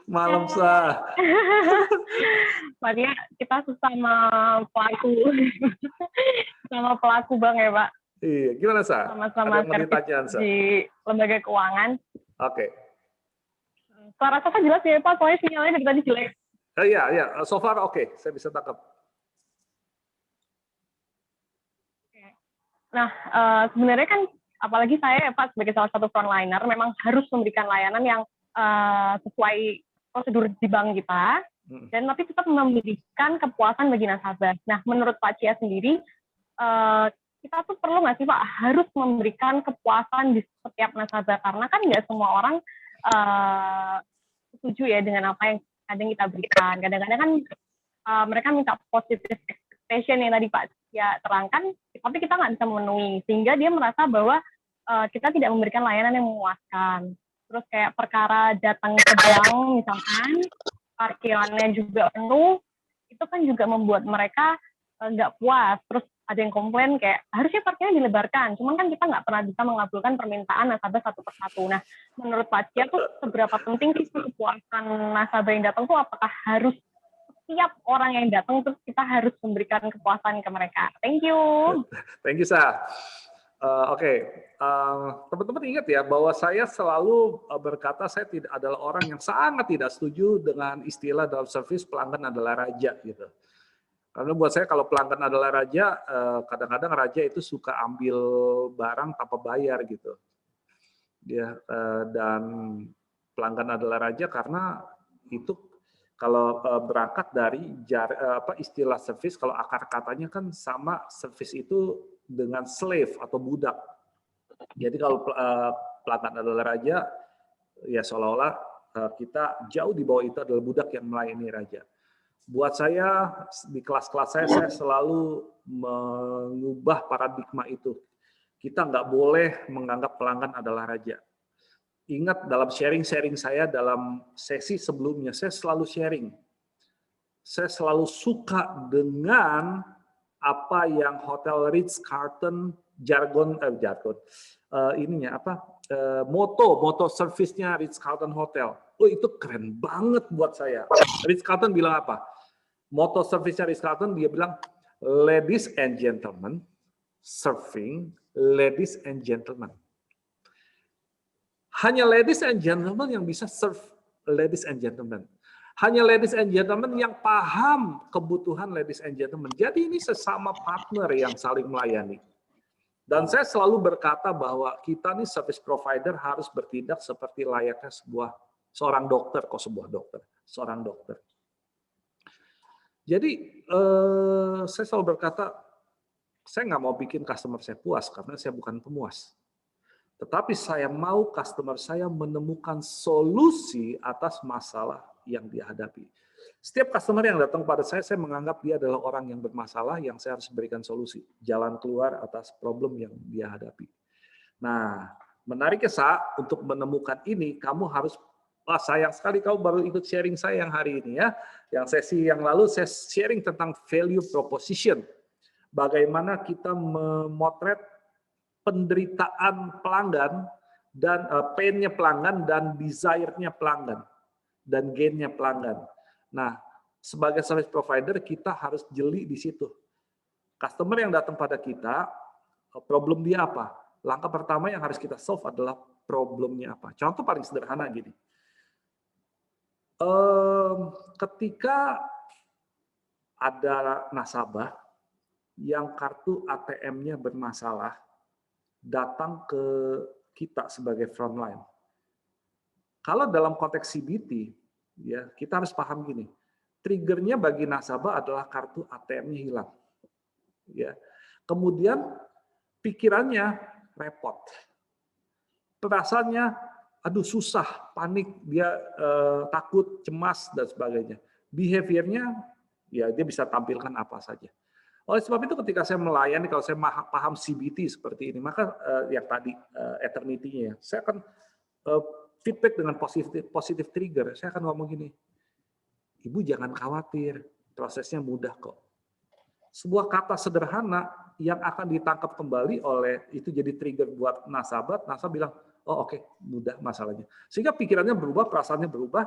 Speaker 1: Malam Sa.
Speaker 10: Makanya kita sesama pelaku Bang ya Pak.
Speaker 1: Iya, gimana Sa?
Speaker 10: Sama-sama servis di lembaga keuangan.
Speaker 1: Oke.
Speaker 10: Suara Sasa jelas ya Pak, soalnya sinyalnya dari tadi jelek.
Speaker 1: Iya. So far oke. Saya bisa tangkap.
Speaker 10: Nah, sebenarnya kan apalagi saya Pak sebagai salah satu frontliner memang harus memberikan layanan yang sesuai prosedur di bank kita, dan tapi tetap memberikan kepuasan bagi nasabah. Nah, menurut Pak Cia sendiri, kita tuh perlu nggak sih Pak harus memberikan kepuasan di setiap nasabah, karena kan nggak semua orang setuju ya dengan apa yang kadang kita berikan. Kadang-kadang kan mereka minta positive expectation yang tadi Pak Cia terangkan, tapi kita nggak bisa memenuhi, sehingga dia merasa bahwa kita tidak memberikan layanan yang memuaskan. Terus kayak perkara datang ke bank misalkan, parkirannya juga penuh, itu kan juga membuat mereka nggak puas. Terus ada yang komplain kayak, harusnya parkirnya dilebarkan, cuman kan kita nggak pernah bisa mengabulkan permintaan nasabah satu persatu. Nah, menurut Pak Cia tuh seberapa penting sih kepuasan nasabah yang datang tuh, apakah harus setiap orang yang datang terus kita harus memberikan kepuasan ke mereka. Thank you.
Speaker 1: Thank you, Sa. Oke, teman-teman ingat ya bahwa saya selalu berkata saya tidak adalah orang yang sangat tidak setuju dengan istilah dalam service pelanggan adalah raja gitu. Karena buat saya kalau pelanggan adalah raja, kadang-kadang raja itu suka ambil barang tanpa bayar gitu. Dia dan pelanggan adalah raja karena itu kalau berangkat dari istilah service, kalau akar katanya kan sama service itu dengan slave atau budak. Jadi kalau pelanggan adalah raja, ya seolah-olah kita jauh di bawah itu adalah budak yang melayani raja. Buat saya di kelas-kelas saya selalu mengubah paradigma itu. Kita nggak boleh menganggap pelanggan adalah raja. Ingat dalam sharing-sharing saya dalam sesi sebelumnya, saya selalu sharing. Saya selalu suka dengan apa yang Hotel Ritz-Carlton moto servisnya Ritz-Carlton Hotel. Oh, itu keren banget buat saya. Ritz-Carlton bilang apa? Moto servisnya Ritz-Carlton dia bilang ladies and gentlemen, serving ladies and gentlemen. Hanya ladies and gentlemen yang bisa serve ladies and gentlemen. Hanya ladies and gentlemen yang paham kebutuhan ladies and gentlemen. Jadi ini sesama partner yang saling melayani. Dan saya selalu berkata bahwa kita nih service provider harus bertindak seperti layaknya seorang dokter, seorang dokter. Jadi saya selalu berkata, saya nggak mau bikin customer saya puas karena saya bukan pemuas. Tetapi saya mau customer saya menemukan solusi atas masalah yang dihadapi. Setiap customer yang datang pada saya menganggap dia adalah orang yang bermasalah yang saya harus berikan solusi, jalan keluar atas problem yang dia hadapi. Nah, menariknya untuk menemukan ini, kamu harus, sayang sekali kamu baru ikut sharing saya yang hari ini ya. Yang sesi yang lalu saya sharing tentang value proposition. Bagaimana kita memotret penderitaan pelanggan dan pain-nya pelanggan dan desire-nya pelanggan dan gain-nya pelanggan. Nah, sebagai service provider kita harus jeli di situ. Customer yang datang pada kita, problem dia apa? Langkah pertama yang harus kita solve adalah problemnya apa. Contoh paling sederhana gini. Ketika ada nasabah yang kartu ATM-nya bermasalah, datang ke kita sebagai frontline. Kalau dalam konteks CBT, ya kita harus paham gini, triggernya bagi nasabah adalah kartu ATM-nya hilang. Ya, kemudian pikirannya repot, perasaannya, aduh susah, panik, dia takut, cemas dan sebagainya. Behaviornya, ya dia bisa tampilkan apa saja. Oleh sebab itu ketika saya melayani, kalau saya paham CBT seperti ini, maka yang tadi eternity-nya, saya akan feedback dengan positif trigger. Saya akan ngomong gini, Ibu jangan khawatir, prosesnya mudah kok. Sebuah kata sederhana yang akan ditangkap kembali oleh, itu jadi trigger buat nasabah bilang, oh oke, mudah masalahnya. Sehingga pikirannya berubah, perasaannya berubah,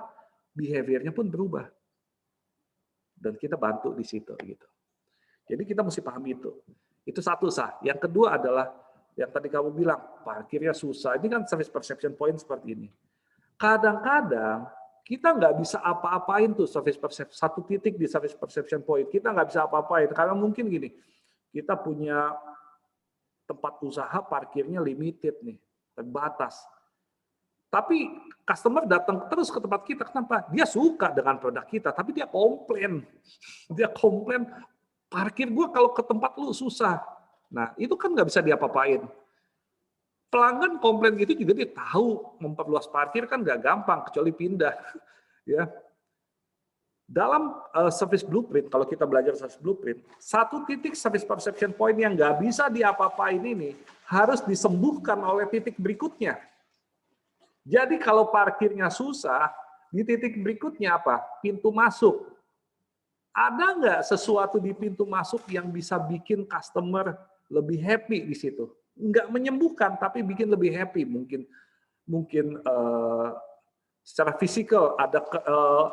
Speaker 1: behaviornya pun berubah. Dan kita bantu di situ gitu. Jadi kita mesti paham itu. Itu satu Yang kedua adalah yang tadi kamu bilang parkirnya susah. Ini kan service perception point seperti ini. Kadang-kadang kita nggak bisa apa-apain tuh service perception, satu titik di service perception point. Kita nggak bisa apa-apain karena mungkin gini, kita punya tempat usaha parkirnya limited nih, terbatas. Tapi customer datang terus ke tempat kita, kenapa? Dia suka dengan produk kita, tapi dia komplain. Dia komplain, parkir gue kalau ke tempat lu susah. Nah, itu kan nggak bisa diapa-apain. Pelanggan komplain gitu juga dia tahu memperluas parkir kan nggak gampang, kecuali pindah. Ya. Dalam service blueprint, kalau kita belajar service blueprint, satu titik service perception point yang nggak bisa diapa-apain ini harus disembuhkan oleh titik berikutnya. Jadi kalau parkirnya susah, di titik berikutnya apa? Pintu masuk. Ada nggak sesuatu di pintu masuk yang bisa bikin customer lebih happy di situ? Nggak menyembuhkan, tapi bikin lebih happy. Mungkin Secara fisikal ada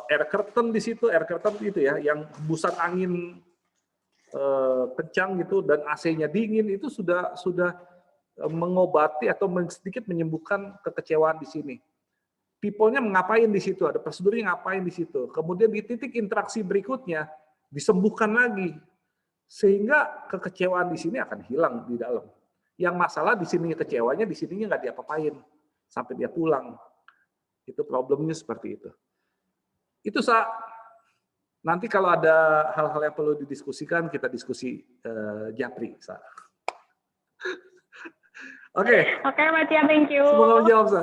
Speaker 1: air curtain di situ, air curtain itu ya, yang hembusan angin kencang gitu dan AC-nya dingin, itu sudah mengobati atau sedikit menyembuhkan kekecewaan di sini. People-nya ngapain di situ, ada prosedurnya ngapain di situ. Kemudian di titik interaksi berikutnya disembuhkan lagi, sehingga kekecewaan di sini akan hilang di dalam. Yang masalah di sini kecewanya, di sininya nggak diapa-apain sampai dia pulang. Itu problemnya seperti itu. Itu nanti kalau ada hal-hal yang perlu didiskusikan, kita diskusi japri. Oke.
Speaker 10: Oke, Pak Cia, thank you.
Speaker 1: Semoga menjawab, Sa.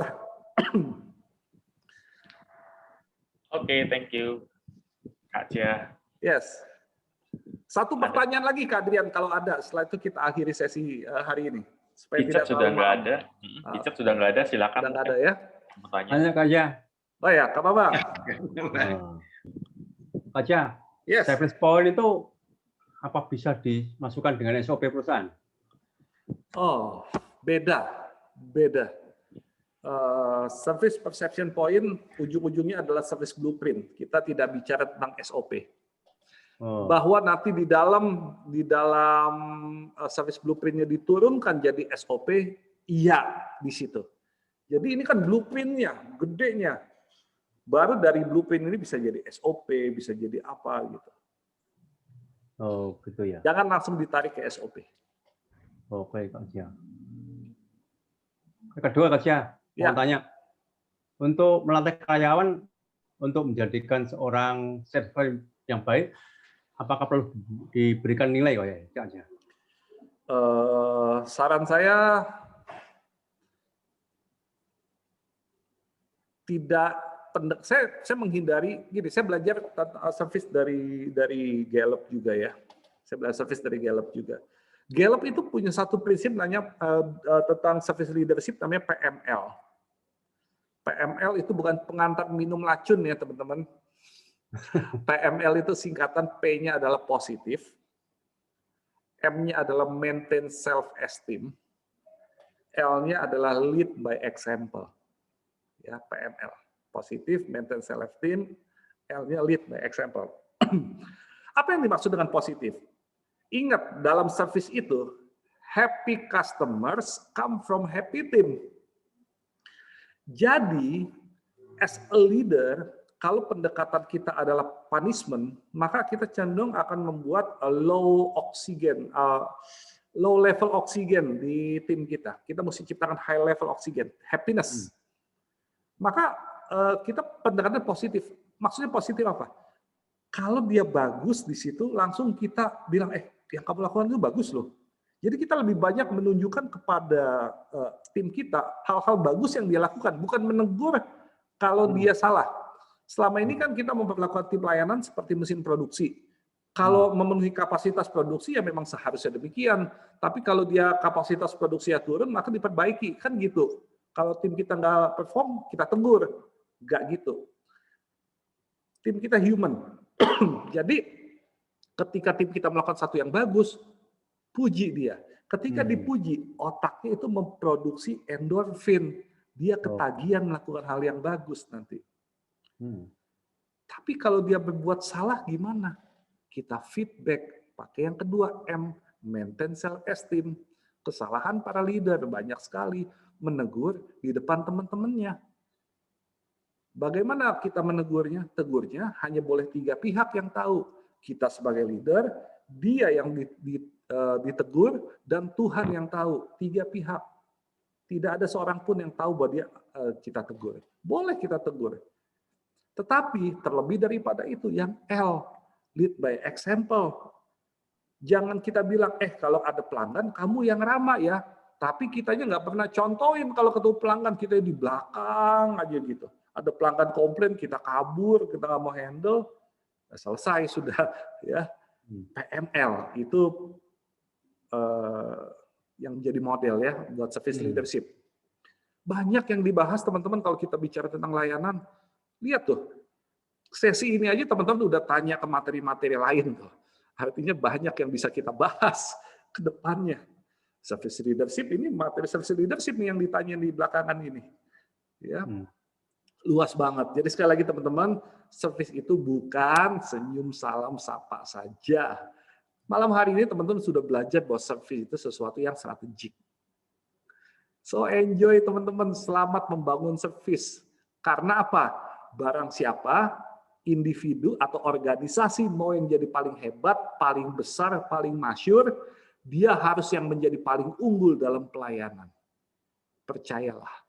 Speaker 2: Oke, thank you, Kak Cia.
Speaker 1: Yes. Satu pertanyaan lagi, Kak Adrian, kalau ada. Setelah itu kita akhiri sesi hari ini.
Speaker 2: Richard sudah nggak ada. Richard sudah nggak ada, silakan.
Speaker 1: Sudah nggak ada ya.
Speaker 9: Tanya Kak Cia.
Speaker 1: Oh ya, Kak Bambang.
Speaker 9: Kak Cia,
Speaker 1: Yes.
Speaker 9: service point itu apa bisa dimasukkan dengan SOP perusahaan?
Speaker 1: Oh, beda. Service perception point ujung-ujungnya adalah service blueprint. Kita tidak bicara tentang SOP. Bahwa nanti di dalam service blueprintnya diturunkan jadi SOP, iya di situ. Jadi ini kan blueprintnya, gedenya. Baru dari blueprint ini bisa jadi SOP, bisa jadi apa gitu.
Speaker 9: Oh, gitu ya.
Speaker 1: Jangan langsung ditarik ke SOP.
Speaker 9: Oke, Kak Cia. Kedua, Kak Cia, mau tanya. Untuk melatih karyawan untuk menjadikan seorang server yang baik, apakah perlu diberikan nilai, Kak Cia?
Speaker 1: Saran saya tidak. Saya menghindari gini. Saya belajar service dari Gallup juga ya. Saya belajar service dari Gallup juga. Gallup itu punya satu prinsip tentang service leadership, namanya PML. PML itu bukan pengantar minum racun ya teman-teman. PML itu singkatan, P-nya adalah positif, M-nya adalah maintain self-esteem, L-nya adalah lead by example. Ya, PML. Positif, maintain self-esteem, L-nya lead by example. Apa yang dimaksud dengan positif? Ingat, dalam service itu, happy customers come from happy team. Jadi, as a leader, kalau pendekatan kita adalah punishment, maka kita cenderung akan membuat low level oksigen di tim kita. Kita mesti ciptakan high level oksigen, happiness. Maka kita pendekatan positif. Maksudnya positif apa? Kalau dia bagus di situ, langsung kita bilang, yang kamu lakukan itu bagus loh. Jadi kita lebih banyak menunjukkan kepada tim kita hal-hal bagus yang dia lakukan, bukan menegur kalau dia salah. Selama ini kan kita memperlakukan tim layanan seperti mesin produksi. Kalau memenuhi kapasitas produksi ya memang seharusnya demikian. Tapi kalau dia kapasitas produksinya turun, maka diperbaiki. Kan gitu. Kalau tim kita nggak perform, kita tegur. Nggak gitu. Tim kita human. Jadi ketika tim kita melakukan satu yang bagus, puji dia. Ketika dipuji, otaknya itu memproduksi endorfin. Dia ketagihan melakukan hal yang bagus nanti. Tapi kalau dia berbuat salah gimana? Kita feedback. Pakai yang kedua, M. Maintain self-esteem. Kesalahan para leader banyak sekali. Menegur di depan teman-temannya. Bagaimana kita menegurnya? Tegurnya hanya boleh 3 pihak yang tahu. Kita sebagai leader, dia yang ditegur, dan Tuhan yang tahu. 3 pihak. Tidak ada seorang pun yang tahu bahwa dia kita tegur. Boleh kita tegur. Tetapi terlebih daripada itu yang L, lead by example. Jangan kita bilang, kalau ada pelanggan kamu yang ramah ya. Tapi kitanya nggak pernah contohin kalau ketemu pelanggan, kita di belakang aja gitu. Ada pelanggan komplain, kita kabur, kita nggak mau handle, selesai sudah ya. PML itu yang jadi model ya buat service leadership. Banyak yang dibahas teman-teman kalau kita bicara tentang layanan. Lihat tuh, sesi ini aja teman-teman udah tanya ke materi-materi lain tuh. Artinya banyak yang bisa kita bahas ke depannya. Service leadership ini, materi service leadership nih yang ditanya di belakangan ini. Ya. luas banget. Jadi sekali lagi teman-teman, service itu bukan senyum, salam, sapa saja. Malam hari ini teman-teman sudah belajar bahwa service itu sesuatu yang strategik. So enjoy teman-teman, selamat membangun service. Karena apa? Barang siapa, individu atau organisasi mau yang jadi paling hebat, paling besar, paling masyhur, dia harus yang menjadi paling unggul dalam pelayanan. Percayalah.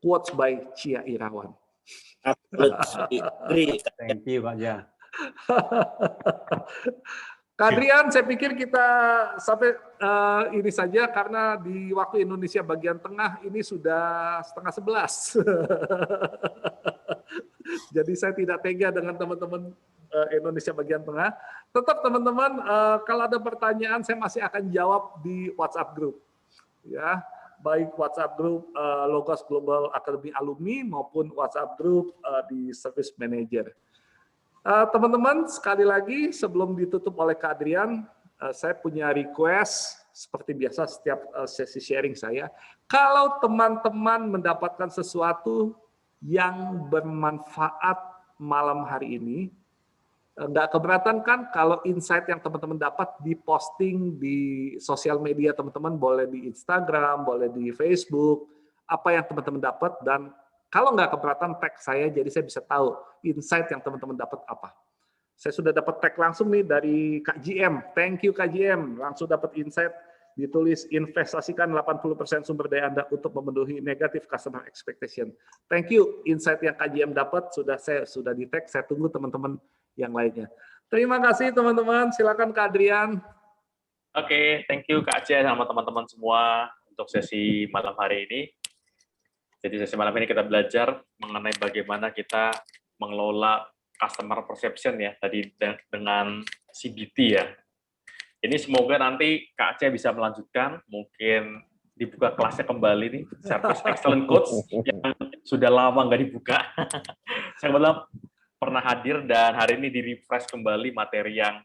Speaker 1: Quotes by Cia Irawan.
Speaker 9: Thank you, Pak Ja.
Speaker 1: Kak Adrian, saya pikir kita sampai ini saja karena di waktu Indonesia bagian tengah ini sudah 10:30. Jadi saya tidak tega dengan teman-teman Indonesia bagian tengah. Tetap teman-teman, kalau ada pertanyaan saya masih akan jawab di WhatsApp group. Ya, baik WhatsApp group Logos Global Academy Alumni maupun WhatsApp group di Service Manager. Teman-teman, sekali lagi sebelum ditutup oleh Kak Adrian, saya punya request seperti biasa setiap sesi sharing saya. Kalau teman-teman mendapatkan sesuatu yang bermanfaat malam hari ini, nggak keberatan kan kalau insight yang teman-teman dapat diposting di sosial media teman-teman, boleh di Instagram, boleh di Facebook, apa yang teman-teman dapat, dan kalau nggak keberatan tag saya, jadi saya bisa tahu insight yang teman-teman dapat apa. Saya sudah dapat tag langsung nih dari Kak GM. Thank you Kak GM, langsung dapat insight, ditulis investasikan 80% sumber daya Anda untuk memenuhi negative customer expectation. Thank you, insight yang Kak GM dapat sudah di tag, saya tunggu teman-teman yang lainnya. Terima kasih teman-teman, silakan Kak Adrian.
Speaker 2: Oke, thank you Kak Aceh sama teman-teman semua untuk sesi malam hari ini. Jadi sesi malam ini kita belajar mengenai bagaimana kita mengelola customer perception ya, tadi dengan CBT ya. Ini semoga nanti Kak Aceh bisa melanjutkan, mungkin dibuka kelasnya kembali nih, Service Excellent Coach yang sudah lama nggak dibuka. Saya kebetulan pernah hadir dan hari ini di-refresh kembali materi yang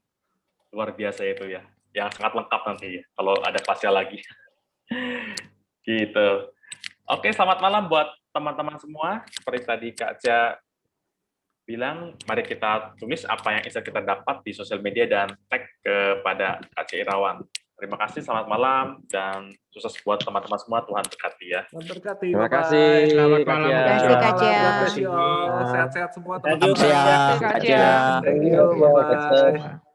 Speaker 2: luar biasa itu ya, yang sangat lengkap nanti ya, kalau ada kelasnya lagi. Gitu. Oke, selamat malam buat teman-teman semua. Seperti tadi Kak Aceh bilang, mari kita tulis apa yang bisa kita dapat di sosial media dan tag kepada Kak Aceh Irawan. Terima kasih, selamat malam, dan sukses buat teman-teman semua. Tuhan berkati ya.
Speaker 1: Tuhan berkati.
Speaker 11: Terima kasih.
Speaker 6: Selamat malam.
Speaker 11: Terima
Speaker 12: kasih, Kak Cia.
Speaker 1: God bless you all. Sehat-sehat semua
Speaker 5: Thank you,
Speaker 1: teman-teman.
Speaker 5: Kak Cia.
Speaker 1: Thank you. Bye.